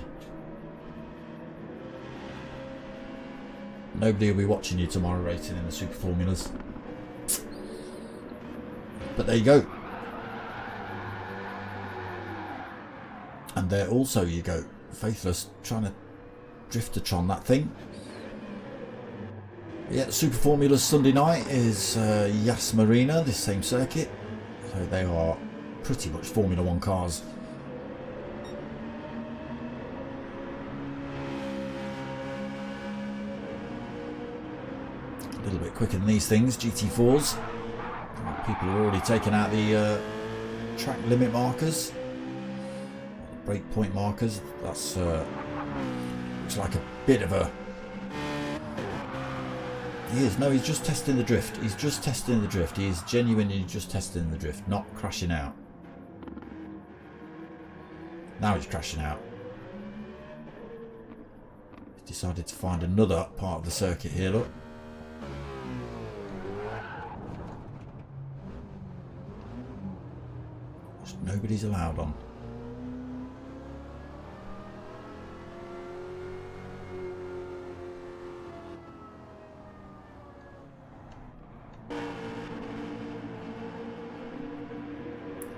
Nobody will be watching you tomorrow racing in the Super Formulas. But there you go. And there also you go, Faithless trying to drifter-tron that thing. Yeah, Super Formula Sunday night is Yas Marina, this same circuit. So they are pretty much Formula 1 cars. A little bit quicker than these things, GT4s. People are already taking out the track limit markers. Breakpoint markers. That's looks like a bit of a... He is. No, he's just testing the drift. He's just testing the drift. He is genuinely just testing the drift, not crashing out. Now he's crashing out. He's decided to find another part of the circuit here, look. Which nobody's allowed on.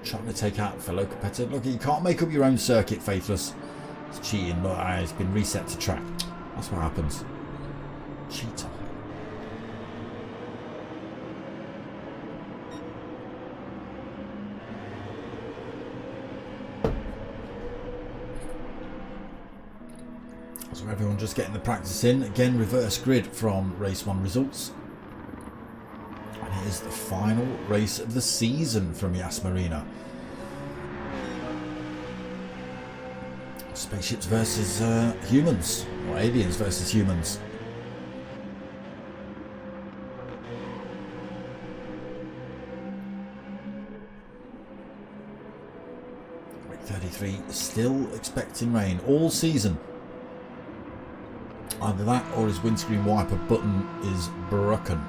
Trying to take out fellow competitor. Look, you can't make up your own circuit, Faithless. It's cheating. Look, it's been reset to track. That's what happens. Cheater. So everyone just getting the practice in. Again, reverse grid from race 1 results. And it is the final race of the season from Yas Marina. Spaceships versus humans, or aliens versus humans. 33, still expecting rain all season. Either that or his windscreen wiper button is broken.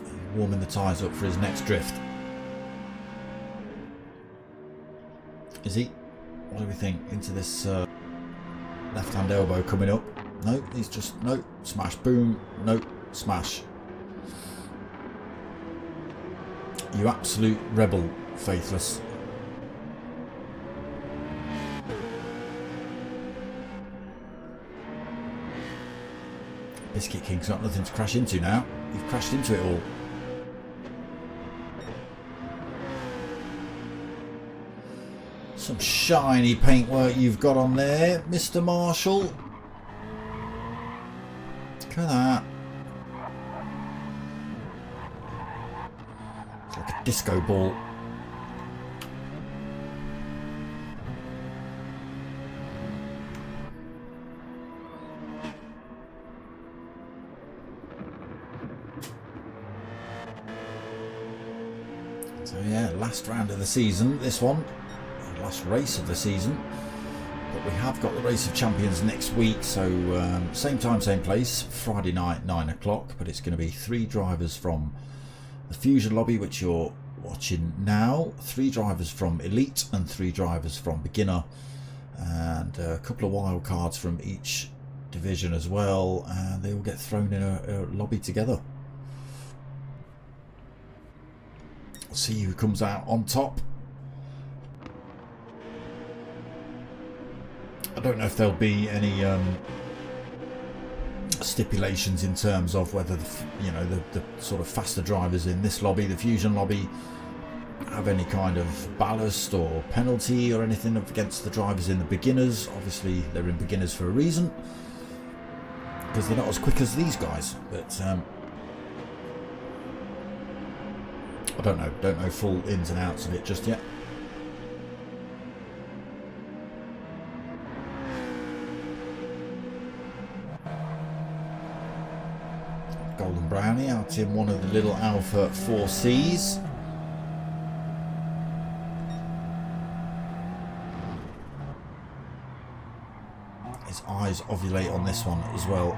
He's warming the tyres up for his next drift. Is he? What do we think? Into this left-hand elbow coming up. No, he's just, no, smash, boom, no, smash. You absolute rebel, Faithless. Biscuit King's got nothing to crash into now. You've crashed into it all. Some shiny paintwork you've got on there, Mr. Marshall. Look at that. It's like a disco ball. So yeah, last round of the season, this one. Last race of the season, but we have got the Race of Champions next week, so same time, same place, Friday night, 9 o'clock, but it's going to be 3 drivers from the Fusion lobby, which you're watching now, 3 drivers from Elite and 3 drivers from Beginner, and a couple of wild cards from each division as well, and they all get thrown in a lobby together. We'll see who comes out on top. I don't know if there'll be any stipulations in terms of whether the sort of faster drivers in this lobby, the Fusion lobby, have any kind of ballast or penalty or anything against the drivers in the Beginners. Obviously they're in Beginners for a reason, because they're not as quick as these guys, but I don't know full ins and outs of it just yet. Golden Brownie out in one of the little Alpha 4Cs. His eyes ovulate on this one as well.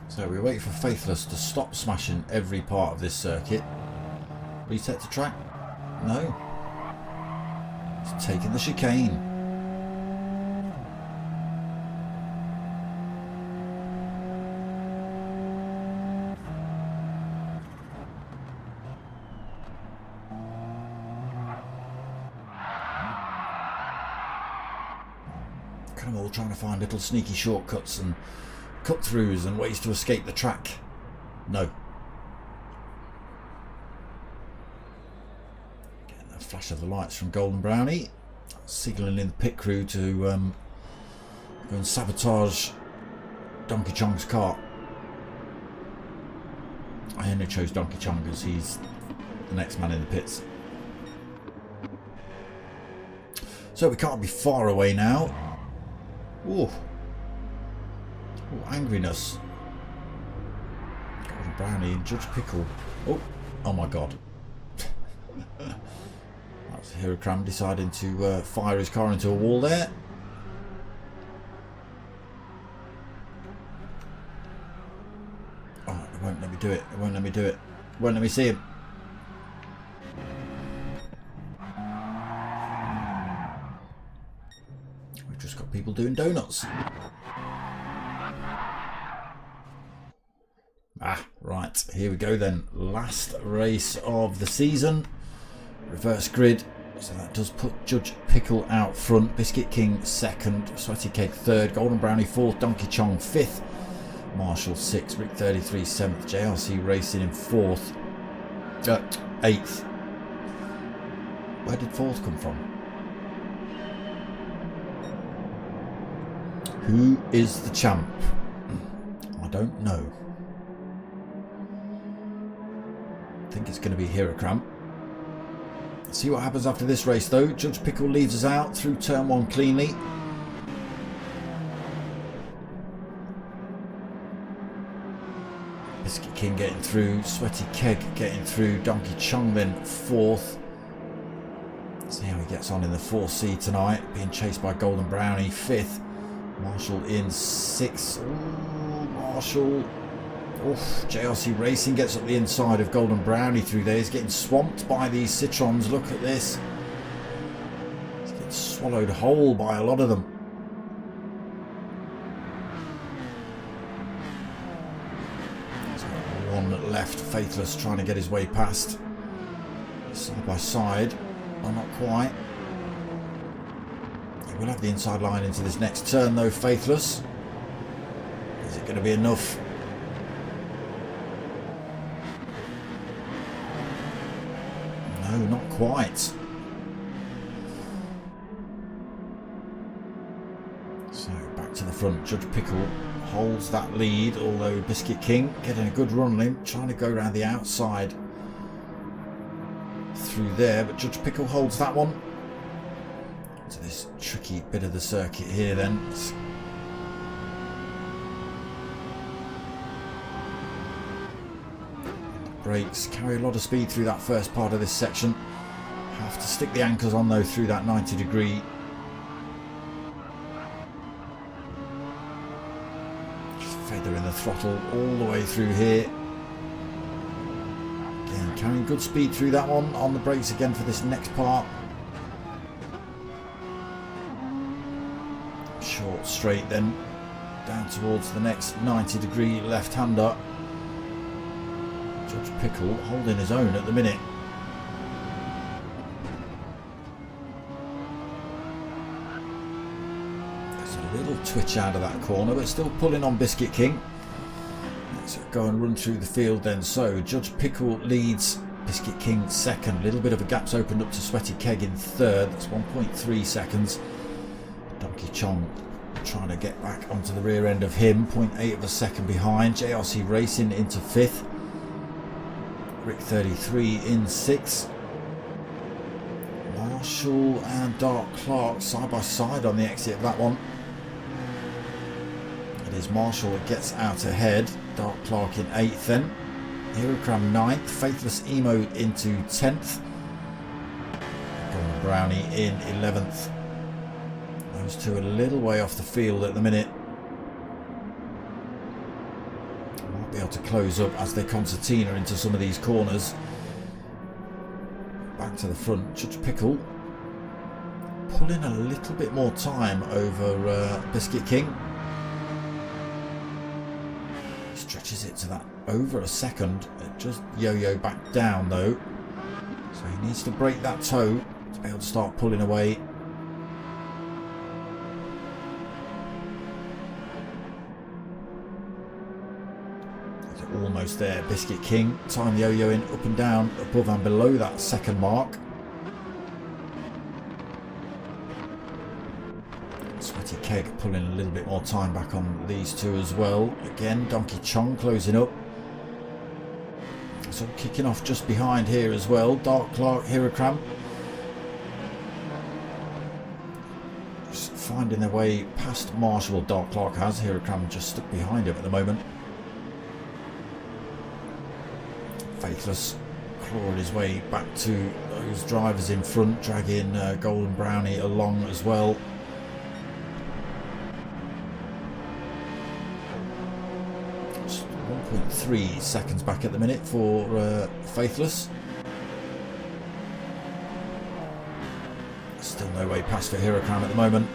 So we wait for Faithless to stop smashing every part of this circuit. Reset to track? No. He's taking the chicane. Look at them all trying to find little sneaky shortcuts and cut-throughs and ways to escape the track. No. Getting a flash of the lights from Golden Brownie, signalling in the pit crew to go and sabotage Donkey Chong's car. I only chose Donkey Chong because he's the next man in the pits. So we can't be far away now. Ooh. Oh, angriness. Golden Brownie and Judge Pickle. Oh my god. That's Hirokram deciding to fire his car into a wall there. Oh, it won't let me do it. It won't let me do it. It won't let me see him. We've just got people doing donuts. Right, here we go then. Last race of the season. Reverse grid. So that does put Judge Pickle out front. Biscuit King second. Sweaty Cake third. Golden Brownie fourth. Donkey Chong fifth. Marshall sixth. Rick 33 seventh. JRC Racing in fourth. Eighth. Where did fourth come from? Who is the champ? I don't know. think it's going to be Hirakram. Let's see what happens after this race though. Judge Pickle leads us out through turn 1 cleanly. Biscuit King getting through, Sweaty Keg getting through, Donkey Chong then 4th. See how he gets on in the 4C tonight, being chased by Golden Brownie 5th. Marshall in 6th. Ooh, Marshall. Oof, JRC Racing gets up the inside of Golden Brownie through there. He's getting swamped by these Citrons. Look at this. He's getting swallowed whole by a lot of them. One left, Faithless trying to get his way past. Side by side. Oh, not quite. He will have the inside line into this next turn though, Faithless. Is it going to be enough? No, not quite. So back to the front. Judge Pickle holds that lead, although Biscuit King getting a good run on him, trying to go around the outside through there, but Judge Pickle holds that one. To this tricky bit of the circuit here then. Brakes carry a lot of speed through that first part of this section. Have to stick the anchors on though through that 90 degree. Just feathering the throttle all the way through here. Again, carrying good speed through that one. On the brakes again for this next part. Short straight then down towards the next 90 degree left-hander. Judge Pickle holding his own at the minute. There's a little twitch out of that corner, but still pulling on Biscuit King. Let's go and run through the field then. So Judge Pickle leads, Biscuit King second. A little bit of a gap's opened up to Sweaty Keg in third. That's 1.3 seconds. Donkey Chong trying to get back onto the rear end of him, 0.8 of a second behind. JRC Racing into 5th. Rick 33 in 6th. Marshall and Dark Clark side by side on the exit of that one. It is Marshall that gets out ahead. Dark Clark in 8th then. Hirakram 9th. Faithless Emo into 10th. Golden Brownie in 11th. Those two a little way off the field at the minute. Might be able to close up as they concertina into some of these corners. Back to the front. Judge Pickle pulling a little bit more time over Biscuit King. Stretches it to that over a second. It just yo-yo back down though. So he needs to break that toe to be able to start pulling away. Almost there. Biscuit King time yo-yoing up and down, above and below that second mark. Sweaty Keg pulling a little bit more time back on these two as well. Again, Donkey Chong closing up. So kicking off just behind here as well. Dark Clark, Hirakram just finding their way past Marshall. Dark Clark has. Hirakram just stuck behind him at the moment. Faithless clawing his way back to those drivers in front, dragging Golden Brownie along as well. Just 1.3 seconds back at the minute for Faithless. Still no way past for Hirakram at the moment.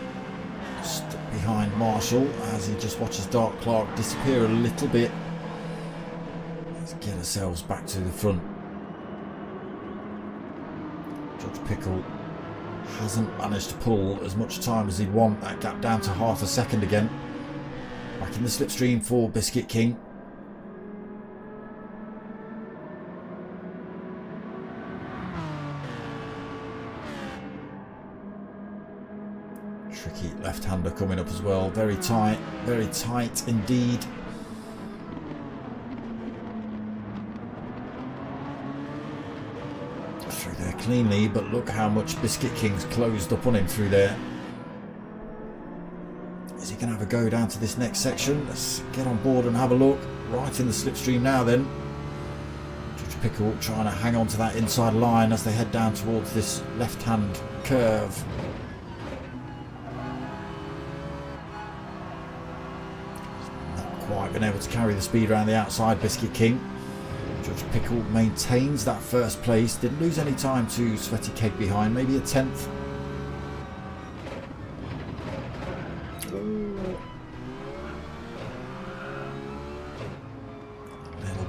Stuck behind Marshall as he just watches Dark Clark disappear a little bit. Get ourselves back to the front. Judge Pickle hasn't managed to pull as much time as he'd want. That gap down to half a second again. Back in the slipstream for Biscuit King. Tricky left-hander coming up as well. Very tight indeed. cleanly, but look how much Biscuit King's closed up on him through there. Is he going to have a go down to this next section? Let's get on board and have a look. Right in the slipstream now then. Judge Pickle trying to hang on to that inside line as they head down towards this left-hand curve. Not quite been able to carry the speed around the outside, Biscuit King. Judge Pickle maintains that first place. Didn't lose any time to Sweaty Keg behind, maybe a 10th.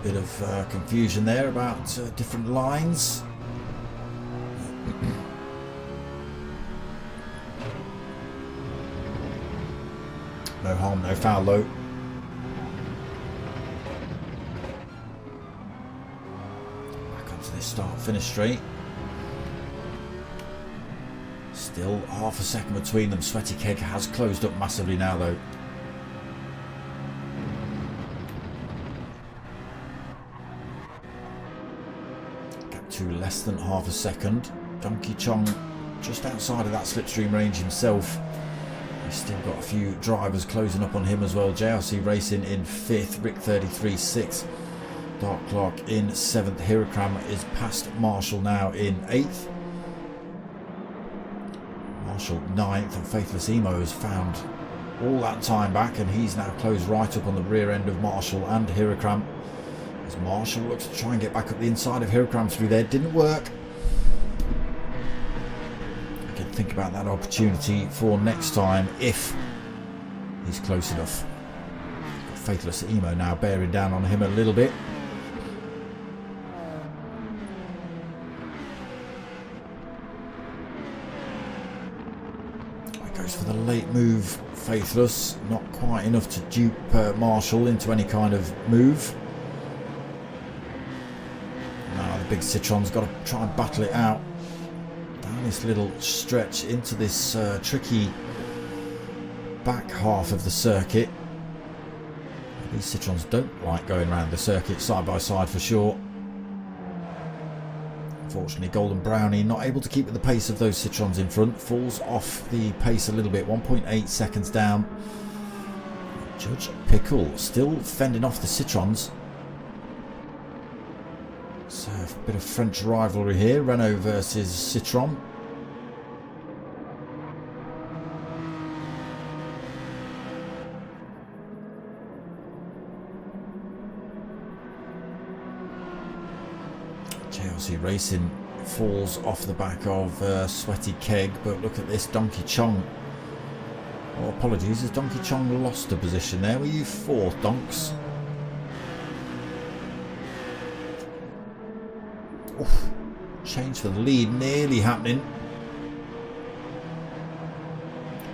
Bit of confusion there about different lines. No harm, no foul though. Back onto this start-finish straight. Still half a second between them. Sweaty Keg has closed up massively now though. To less than half a second. Donkey Chong just outside of that slipstream range himself. He's still got a few drivers closing up on him as well. JRC Racing in 5th, Rick 33 6th, Dark Clark in 7th. Hirakram is past Marshall now in 8th. Marshall 9th, and Faithless Emo has found all that time back, and he's now closed right up on the rear end of Marshall and Hirakram. As Marshall looks to try and get back up the inside of Hirakram through there. Didn't work. I can think about that opportunity for next time if he's close enough. Got Faithless Emo now bearing down on him a little bit. He goes for the late move. Faithless, not quite enough to dupe Marshall into any kind of move. Big Citron's got to try and battle it out down this little stretch into this tricky back half of the circuit. These Citrons don't like going around the circuit side by side for sure. Unfortunately, Golden Brownie not able to keep at the pace of those Citrons in front. Falls off the pace a little bit, 1.8 seconds down. Judge Pickle still fending off the Citrons. So a bit of French rivalry here, Renault versus Citroën. JLC Racing falls off the back of Sweaty Keg, but look at this, Donkey Chong. Oh, apologies, has Donkey Chong lost a position there? Were you 4th, Donks? Oof. Change for the lead nearly happening.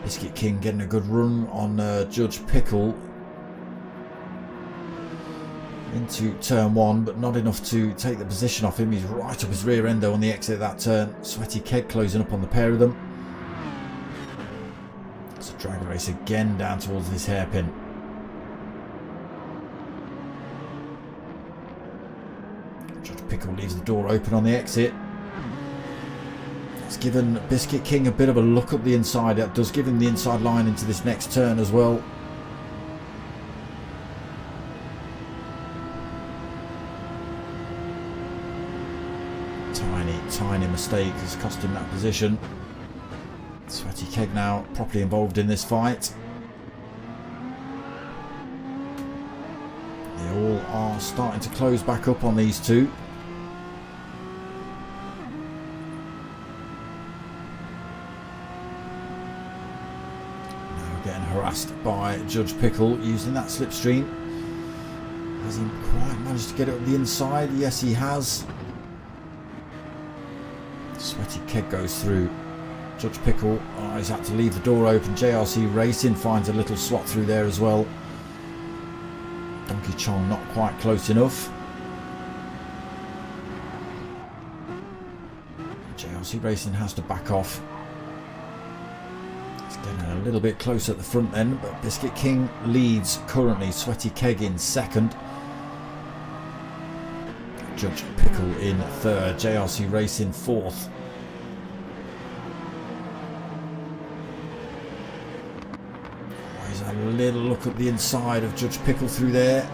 Biscuit King getting a good run on Judge Pickle into turn 1, but not enough to take the position off him. He's right up his rear end though on the exit of that turn. Sweaty Keg closing up on the pair of them. It's a drag race again down towards this hairpin. Pickle leaves the door open on the exit. It's given Biscuit King a bit of a look up the inside. That does give him the inside line into this next turn as well. Tiny mistake has cost him that position. Sweaty Keg now properly involved in this fight. They all are starting to close back up on these two. Getting harassed by Judge Pickle using that slipstream. Has he quite managed to get it up the inside? Yes, he has. Sweaty Keg goes through. Judge Pickle, he's had to leave the door open. JRC Racing finds a little slot through there as well. Donkey Chong not quite close enough. JRC Racing has to back off. Getting a little bit close at the front then, but Biscuit King leads currently. Sweaty Keg in 2nd. Judge Pickle in 3rd. JRC Racing 4th. He's had a little look at the inside of Judge Pickle through there.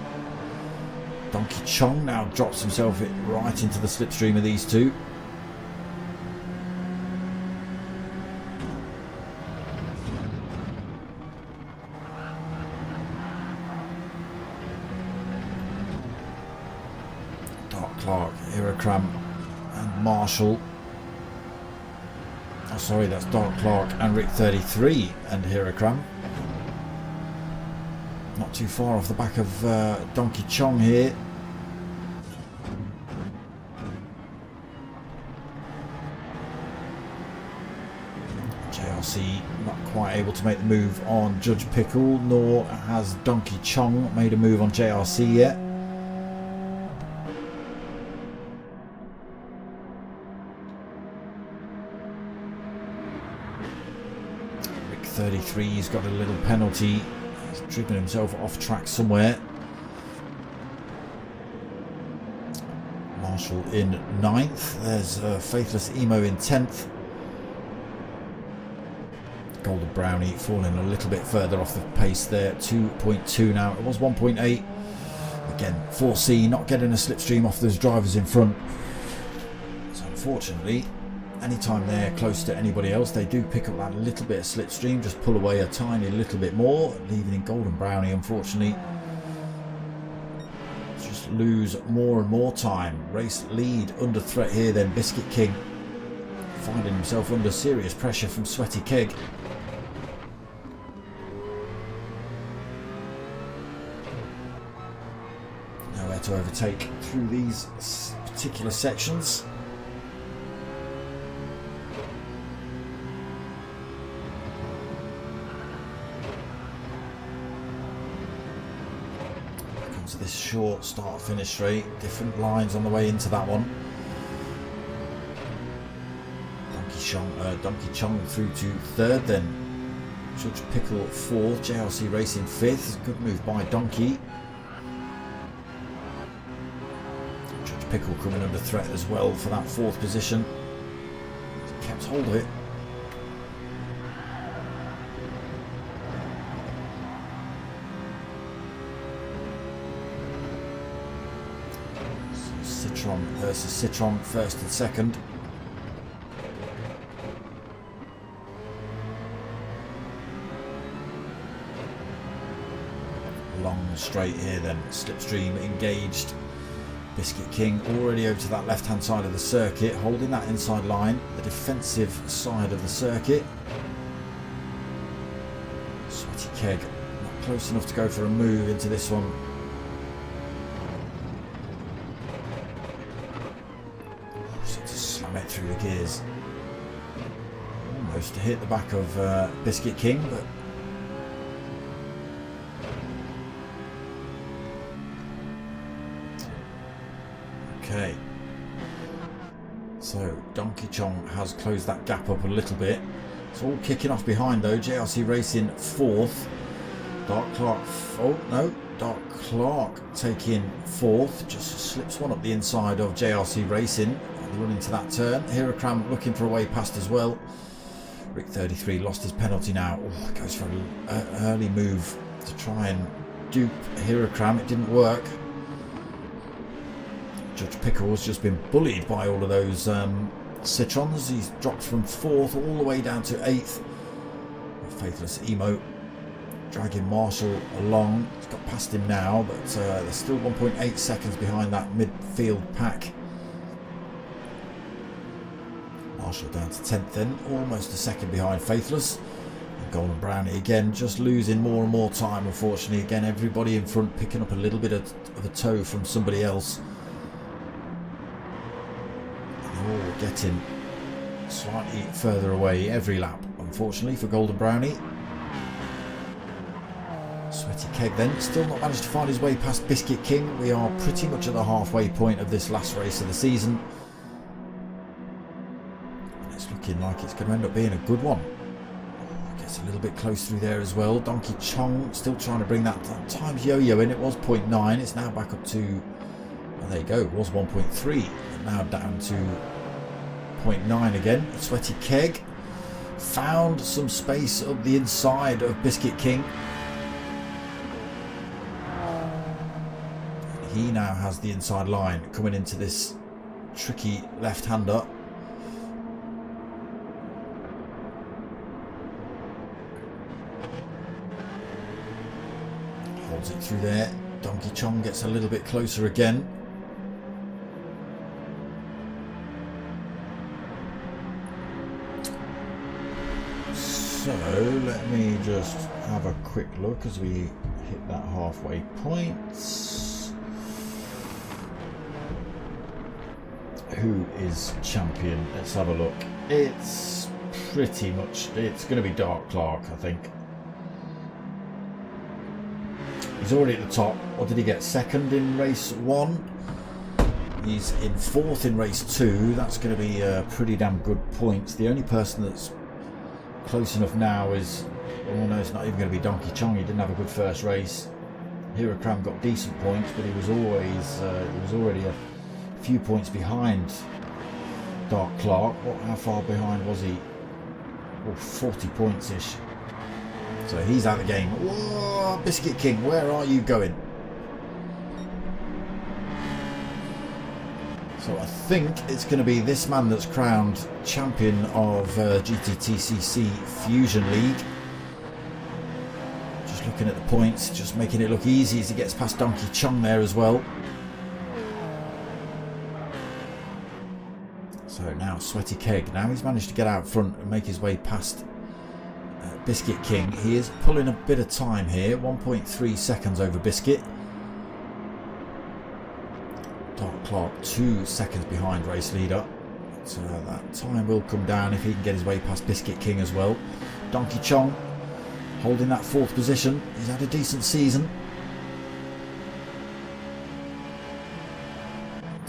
Donkey Chong now drops himself right into the slipstream of these two. Dark Clark, Hirakram and Marshall. Oh sorry, that's Dark Clark and Rick 33 and Hirakram. Not too far off the back of Donkey Chong here. JRC not quite able to make the move on Judge Pickle, nor has Donkey Chong made a move on JRC yet. Rick 33's got a little penalty. He's driven himself off track somewhere. Marshall in 9th. There's Faithless Emo in 10th. Golden Brownie falling a little bit further off the pace there. 2.2 now. It was 1.8. Again, 4C not getting a slipstream off those drivers in front. So unfortunately, anytime they're close to anybody else, they do pick up that little bit of slipstream, just pull away a tiny little bit more, leaving in Golden Brownie, unfortunately, just lose more and more time. Race lead under threat here then. Biscuit King finding himself under serious pressure from Sweaty Keg. Nowhere to overtake through these particular sections. To this short start finish straight, different lines on the way into that one. Donkey Chong through to 3rd, then Judge Pickle 4th, JRC Racing 5th. Good move by Donkey. Judge Pickle coming under threat as well for that 4th position. He's kept hold of it. Citron versus Citron, 1st and 2nd. Long straight here then, slipstream engaged. Biscuit King already over to that left hand side of the circuit, holding that inside line, the defensive side of the circuit. Sweaty Keg not close enough to go for a move into this one. Slam it through the gears. Almost to hit the back of Biscuit King, but okay. So Donkey Chong has closed that gap up a little bit. It's all kicking off behind though. JRC Racing 4th. Dark Clark, oh no, Dark Clark taking 4th. Just slips one up the inside of JRC Racing. Run into that turn. Hirakram looking for a way past as well. Rick 33 lost his penalty now. Oh, goes for an early move to try and dupe Hirakram. It didn't work. Judge Pickle has just been bullied by all of those Citrons. He's dropped from 4th all the way down to 8th. Faithless Emo dragging Marshall along. He's got past him now, but they're still 1.8 seconds behind that midfield pack. Marshall down to 10th then, almost a second behind Faithless. And Golden Brownie again just losing more and more time, unfortunately. Again, everybody in front picking up a little bit of a toe from somebody else. And they're all getting slightly further away every lap, unfortunately, for Golden Brownie. Sweaty Keg then, still not managed to find his way past Biscuit King. We are pretty much at the halfway point of this last race of the season. It's looking like it's going to end up being a good one. Gets a little bit close through there as well. Donkey Chong still trying to bring that times yo-yo in. It was 0.9. It's now back up to, well, there you go, it was 1.3. But now down to 0.9 again. Sweaty Keg found some space up the inside of Biscuit King. He now has the inside line coming into this tricky left-hander. Holds it through there. Donkey Chong gets a little bit closer again. So let me just have a quick look as we hit that halfway point. Who is champion? Let's have a look. It's pretty much, it's going to be Dark Clark, I think. He's already at the top. What did he get? Second in race 1. He's in 4th in race 2. That's going to be pretty damn good points. The only person that's close enough now is, oh no, it's not even going to be Donkey Chong. He didn't have a good first race. Hirakram got decent points, but he was already a few points behind Dark Clark. How far behind was he? Oh, 40 points ish. So he's out of the game. Whoa, Biscuit King, where are you going? So I think it's going to be this man that's crowned champion of GTTCC Fusion League. Just looking at the points, just making it look easy as he gets past Donkey Chong there as well. So now Sweaty Keg. Now he's managed to get out front and make his way past Biscuit King. He is pulling a bit of time here. 1.3 seconds over Biscuit. Dark Clark 2 seconds behind race leader. So that time will come down if he can get his way past Biscuit King as well. Donkey Chong holding that 4th position. He's had a decent season.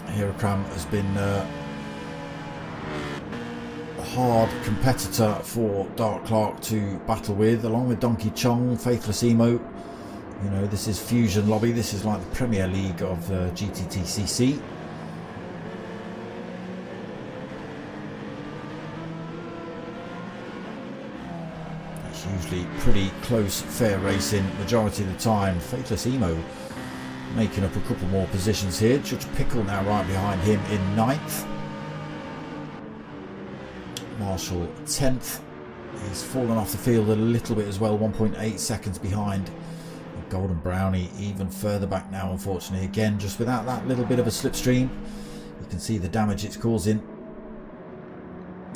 Hirakram has been a hard competitor for Dark Clark to battle with, along with Donkey Chong, Faithless Emo. You know, this is Fusion Lobby. This is like the Premier League of GTTCC. It's usually pretty close, fair racing majority of the time. Faithless Emo making up a couple more positions here. Judge Pickle now right behind him in 9th. Marshall 10th. He's fallen off the field a little bit as well, 1.8 seconds behind. Golden Brownie even further back now, unfortunately. Again, just without that little bit of a slipstream, you can see the damage it's causing.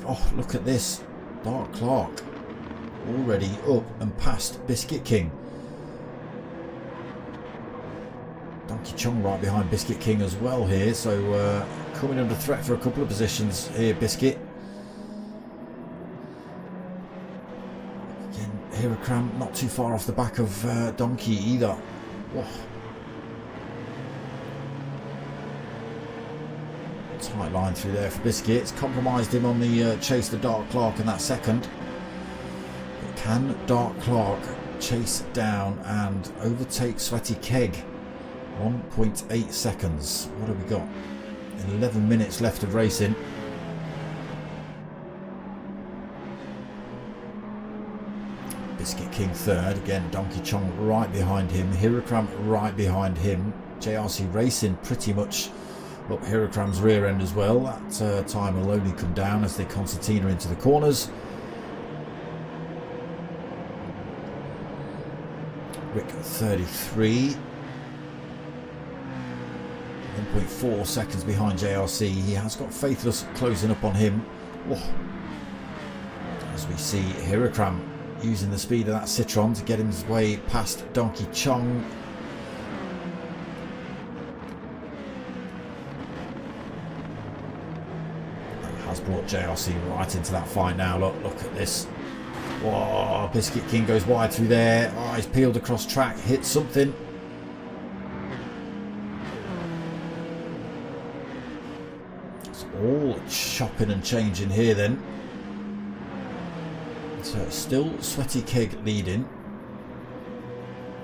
Oh, look at this. Dark Clark already up and past Biscuit King. Donkey Chong right behind Biscuit King as well here, so coming under threat for a couple of positions here, Biscuit. Hirakram not too far off the back of Donkey either. Whoa. Tight line through there for Biscuit. It's compromised him on the chase to Dark Clark in that second. But can Dark Clark chase down and overtake Sweaty Keg? 1.8 seconds. What have we got? 11 minutes left of racing. Biscuit King 3rd, again Donkey Chong right behind him, Hirakram right behind him, JRC Racing pretty much up Hirakram's rear end as well. That time will only come down as they concertina into the corners. Rick 33, 1.4 seconds behind JRC. He has got Faithless closing up on him. Whoa. As we see Hirakram using the speed of that Citron to get his way past Donkey Chong. That has brought JRC right into that fight now. Look at this. Whoa, Biscuit King goes wide through there. Oh, he's peeled across track, hit something. It's all chopping and changing here then. So still Sweaty Keg leading.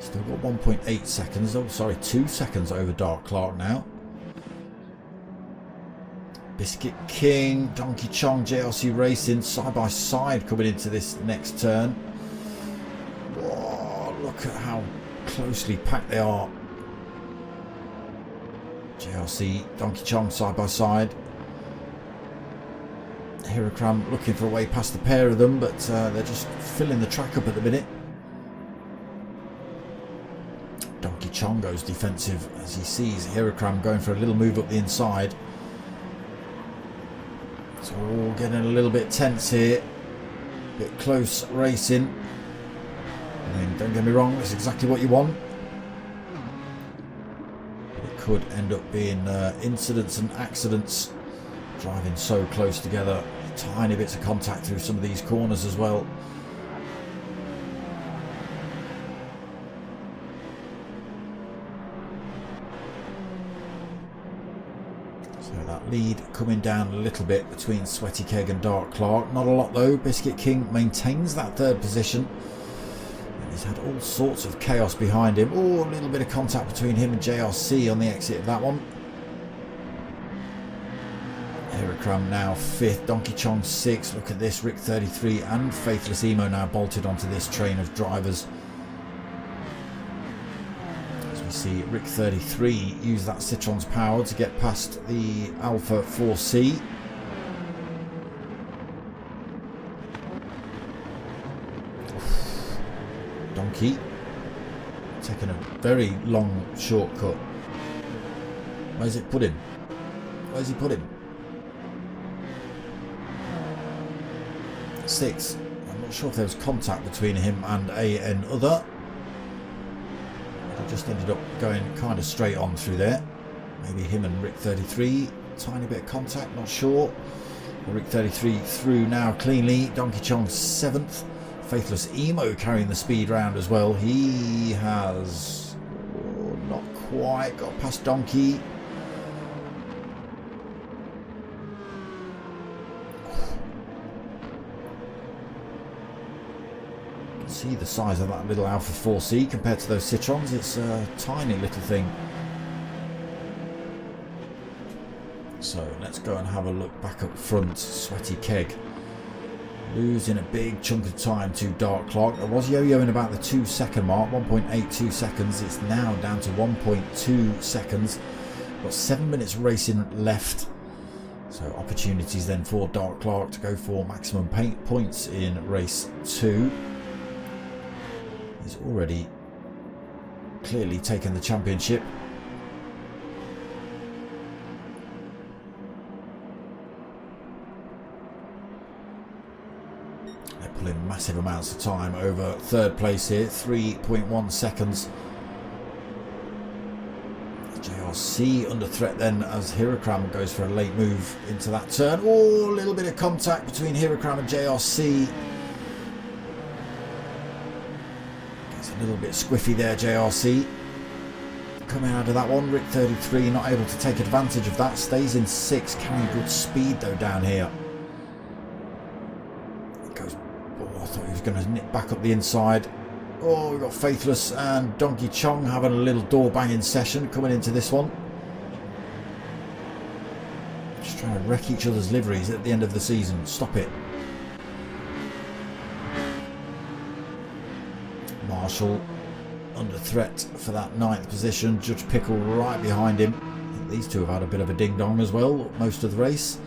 Still got 1.8 seconds. Oh, sorry, 2 seconds over Dark Clark now. Biscuit King, Donkey Chong, JRC Racing side by side coming into this next turn. Whoa, look at how closely packed they are. JRC, Donkey Chong side by side. Hirakram looking for a way past the pair of them, but they're just filling the track up at the minute. Donkey Chong goes defensive as he sees Hirakram going for a little move up the inside. It's all getting a little bit tense here. Bit close racing. I mean, don't get me wrong, it's exactly what you want. But it could end up being incidents and accidents. Driving so close together. Tiny bits of contact through some of these corners as well. So that lead coming down a little bit between Sweaty Keg and Dark Clark. Not a lot though. Biscuit King maintains that third position. And he's had all sorts of chaos behind him. Oh, a little bit of contact between him and JRC on the exit of that one. Hirakram now 5th, Donkey Chong 6th. Look at this, Rick 33 and Faithless Emo now bolted onto this train of drivers. As we see Rick 33 use that Citroen's power to get past the Alpha 4C. Donkey taking a very long shortcut. Where's it put him? Where's he put him? 6. I'm not sure if there was contact between him and another. I just ended up going kind of straight on through there. Maybe him and Rick 33. Tiny bit of contact, not sure. Rick 33 through now cleanly. Donkey Chong 7th. Faithless Emo carrying the speed round as well. He has not quite got past Donkey. See the size of that little Alpha 4C compared to those Citroens. It's a tiny little thing. So let's go and have a look back up front. Sweaty Keg losing a big chunk of time to Dark Clark. There was yo-yoing about the 2-second mark, 1.82 seconds. It's now down to 1.2 seconds. Got 7 minutes racing left. So opportunities then for Dark Clark to go for maximum points in race 2. He's already clearly taken the championship. They're pulling massive amounts of time over third place here, 3.1 seconds. JRC under threat then as Hirakram goes for a late move into that turn. Oh, a little bit of contact between Hirakram and JRC. A little bit squiffy there, JRC. Coming out of that one, Rick 33 not able to take advantage of that. Stays in 6th, carrying good speed though down here. It goes. Oh, I thought he was going to nip back up the inside. Oh, we've got Faithless and Donkey Chong having a little door banging session coming into this one. Just trying to wreck each other's liveries at the end of the season. Stop it. Marshall under threat for that 9th position. Judge Pickle right behind him. I think these two have had a bit of a ding dong as well most of the race.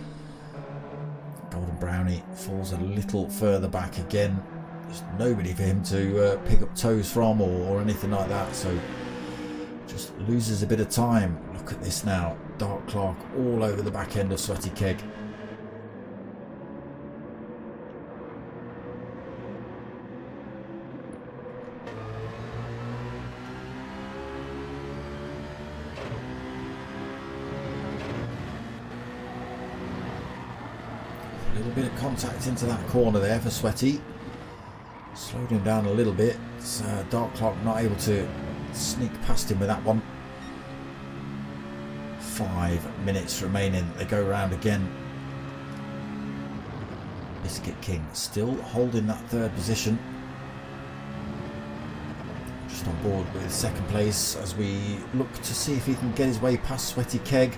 Golden Brownie falls a little further back again. There's nobody for him to pick up toes from or anything like that, so just loses a bit of time. Look at this now. Dark Clark all over the back end of Sweaty Keg. A little bit of contact into that corner there for Sweaty. Slowed him down a little bit. Dark Clark not able to sneak past him with that one. 5 minutes remaining. They go round again. Biscuit King still holding that 3rd position. Just on board with 2nd place as we look to see if he can get his way past Sweaty Keg.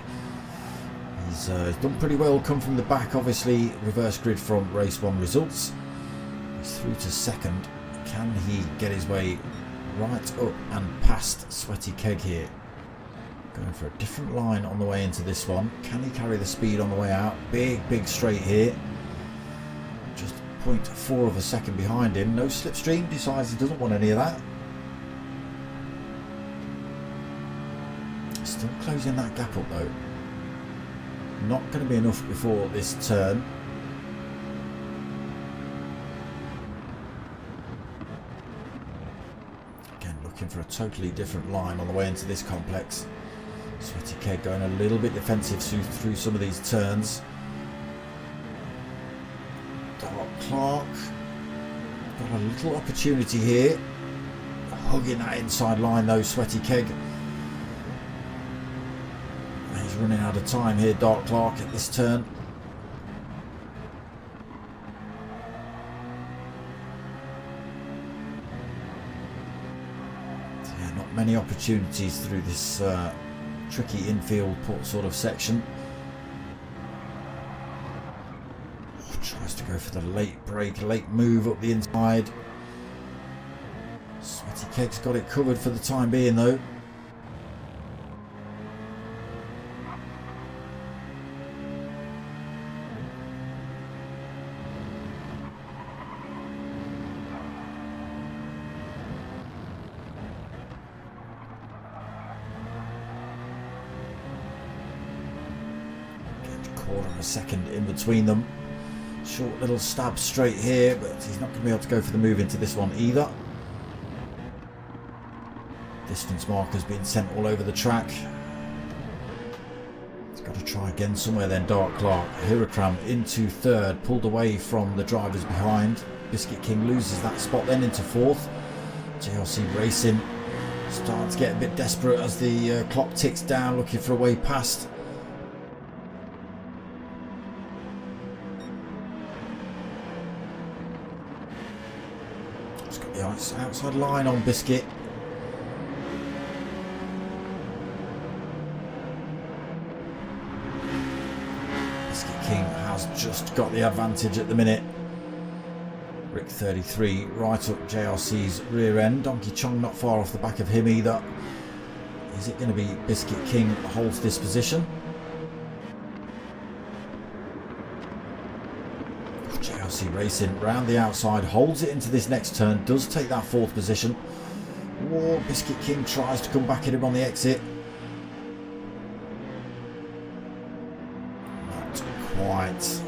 He's done pretty well, come from the back, obviously. Reverse grid from race 1 results. He's through to 2nd. Can he get his way right up and past Sweaty Keg here? Going for a different line on the way into this one. Can he carry the speed on the way out? Big straight here. Just 0.4 of a second behind him. No slipstream. Decides he doesn't want any of that. Still closing that gap up though. Not going to be enough before this turn. Again, looking for a totally different line on the way into this complex. Sweaty Keg going a little bit defensive through some of these turns. Dark Clark got a little opportunity here. Hugging that inside line though, Sweaty Keg. He's running out of time here, Dark Clark, at this turn. So yeah, not many opportunities through this tricky infield sort of section. Oh, tries to go for the late break, late move up the inside. Sweaty Keg's got it covered for the time being though. Quarter of a second in between them. Short little stab straight here, but he's not going to be able to go for the move into this one either. Distance marker's been sent all over the track. He's got to try again somewhere then, Dark Clark. Hirakram into third, pulled away from the drivers behind. Biscuit King loses that spot then into fourth. JLC Racing starting to get a bit desperate as the clock ticks down, looking for a way past. The outside line on Biscuit. Biscuit King has just got the advantage at the minute. Rick 33 right up JRC's rear end. Donkey Chong not far off the back of him either. Is it going to be Biscuit King that holds this position? JLC Racing round the outside, holds it into this next turn, does take that fourth position. Oh, Biscuit King tries to come back at him on the exit. Not quite.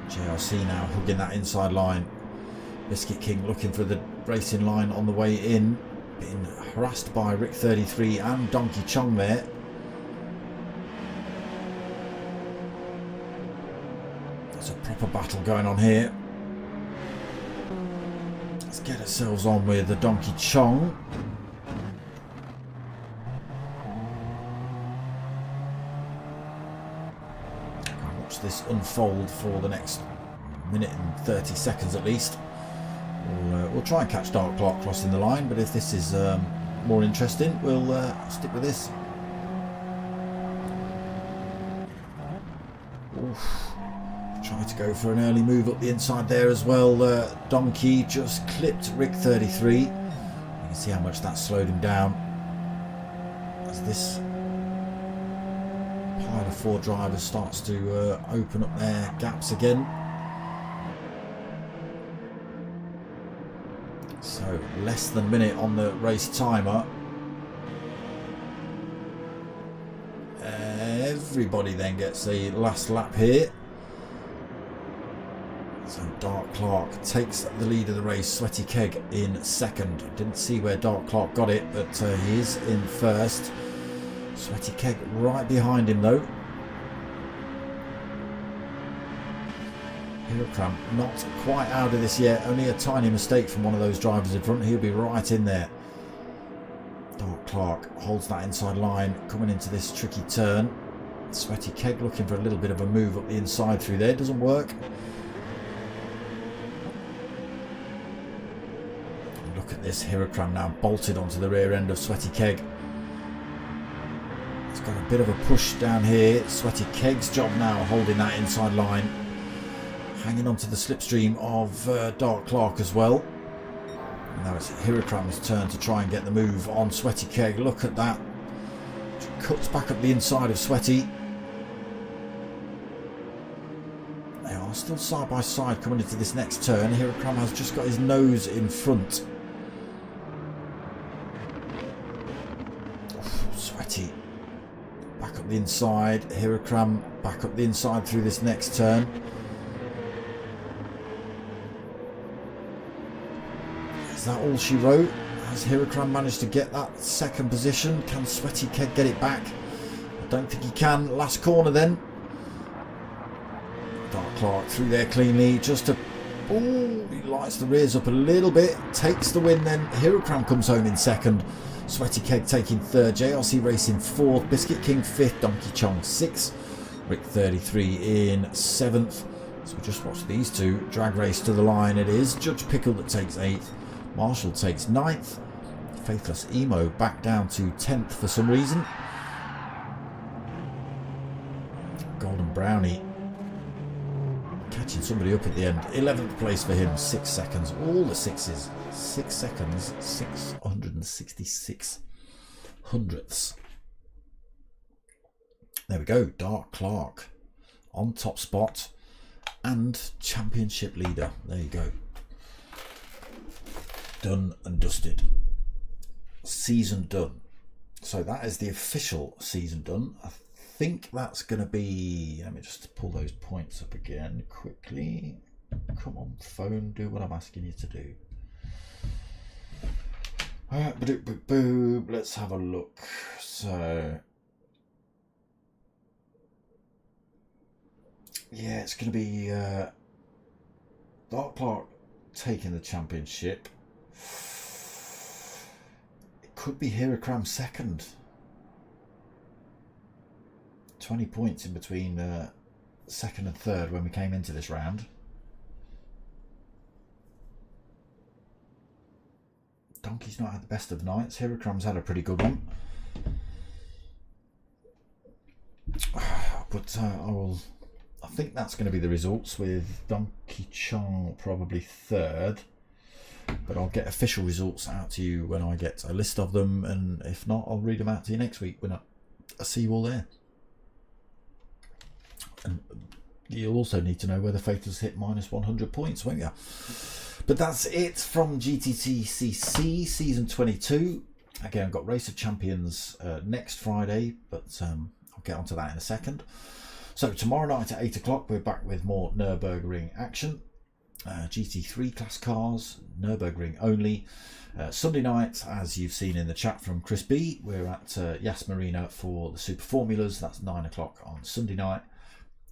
JLC now hugging that inside line. Biscuit King looking for the racing line on the way in. Being harassed by Rick 33 and Donkey Chong there. There's a proper battle going on here. Let's get ourselves on with the Donkey Chong. I'll watch this unfold for the next minute and 30 seconds at least. We'll try and catch Dark Clark crossing the line, but if this is more interesting, we'll stick with this. Oof. Try to go for an early move up the inside there as well. Donkey just clipped Rick 33. You can see how much that slowed him down as this pile of four drivers starts to open up their gaps again. So less than a minute on the race timer. Everybody then gets the last lap here. So Dark Clark takes the lead of the race. Sweaty Keg in second. Didn't see where Dark Clark got it, but he is in first. Sweaty Keg right behind him though. Hirakram not quite out of this yet. Only a tiny mistake from one of those drivers in front. He'll be right in there. Dark Clark holds that inside line coming into this tricky turn. Sweaty Keg looking for a little bit of a move up the inside through there. Doesn't work. Look at this. Hirakram now bolted onto the rear end of Sweaty Keg. He's got a bit of a push down here. Sweaty Keg's job now holding that inside line. Hanging on to the slipstream of Dark Clark as well. Now it's Hirakram's turn to try and get the move on Sweaty Keg. Look at that. Cuts back up the inside of Sweaty. They are still side by side coming into this next turn. Hirakram has just got his nose in front. Sweaty back up the inside. Hirakram back up the inside through this next turn. Is that all she wrote? Has Hirakram managed to get that second position? Can Sweaty Keg get it back? I don't think he can. Last corner then. Dark Clark through there cleanly. Just to... Oh, he lights the rears up a little bit. Takes the win then. Hirakram comes home in second. Sweaty Keg taking third. JRC Racing fourth. Biscuit King fifth. Donkey Chong sixth. Rick 33 in seventh. So we just watched these two. Drag race to the line it is. Judge Pickle that takes eighth. Marshall takes 9th. Faithless Emo back down to 10th for some reason. Golden Brownie catching somebody up at the end. 11th place for him, 6 seconds. All the sixes. 6 seconds, 666 hundredths. There we go. Dark Clark on top spot and championship leader. There you go. Done and dusted. Season done. So that is the official season done. I think that's going to be... Let me just pull those points up again quickly. Come on, phone, do what I'm asking you to do. Let's have a look. So... Yeah, it's going to be Dark Clark taking the championship. It could be Hirakram second. 20 points in between second and third when we came into this round. Donkey's not had the best of nights. Hirakram's had a pretty good one. But I think that's going to be the results, with Donkey Chong probably third. But I'll get official results out to you when I get a list of them, and if not, I'll read them out to you next week when I see you all there. And you'll also need to know whether Faithless hit minus 100 points, won't you? But that's it from GTTCC Season 22. Again, I've got Race of Champions next Friday, but I'll get onto that in a second. So tomorrow night at 8 o'clock, we're back with more Nürburgring action. GT3 class cars, Nürburgring only. Sunday night, as you've seen in the chat from Chris B, we're at Yas Marina for the Super Formulas. That's 9 o'clock on Sunday night.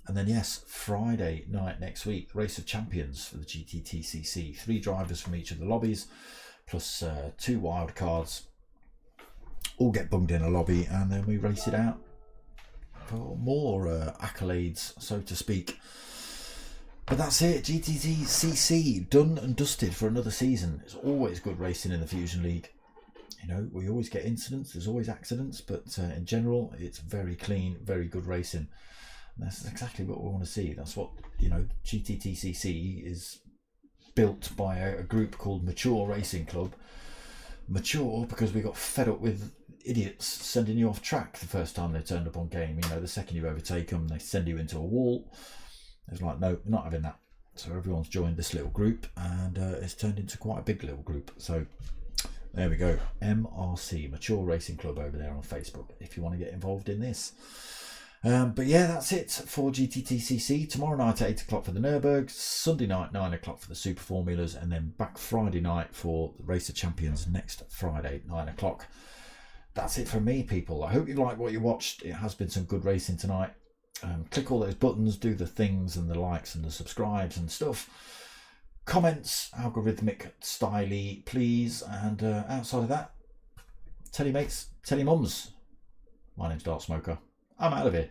And then, yes, Friday night next week, Race of Champions for the GTTCC. 3 drivers from each of the lobbies, plus 2 wild cards. All get bunged in a lobby, and then we race it out for more accolades, so to speak. But that's it. GTTCC done and dusted for another season. It's always good racing in the Fusion League. You know, we always get incidents, there's always accidents, but in general, it's very clean, very good racing. And that's exactly what we want to see. That's what, you know, GTTCC is built by a group called Mature Racing Club. Mature because we got fed up with idiots sending you off track the first time they turned up on game. You know, the second you overtake them, they send you into a wall. It's like, no, we're not having that. So everyone's joined this little group, and it's turned into quite a big little group. So there we go. MRC, Mature Racing Club, over there on Facebook, if you want to get involved in this. But yeah, that's it for GTTCC. Tomorrow night at 8 o'clock for the Nürburg. Sunday night, 9 o'clock for the Super Formulas. And then back Friday night for the Race of Champions next Friday, 9 o'clock. That's it from me, people. I hope you like what you watched. It has been some good racing tonight. Click all those buttons, do the things and the likes and the subscribes and stuff. Comments, algorithmic styly, please. And outside of that, tell your mates, tell your mums. My name's Dark Smoker. I'm out of here.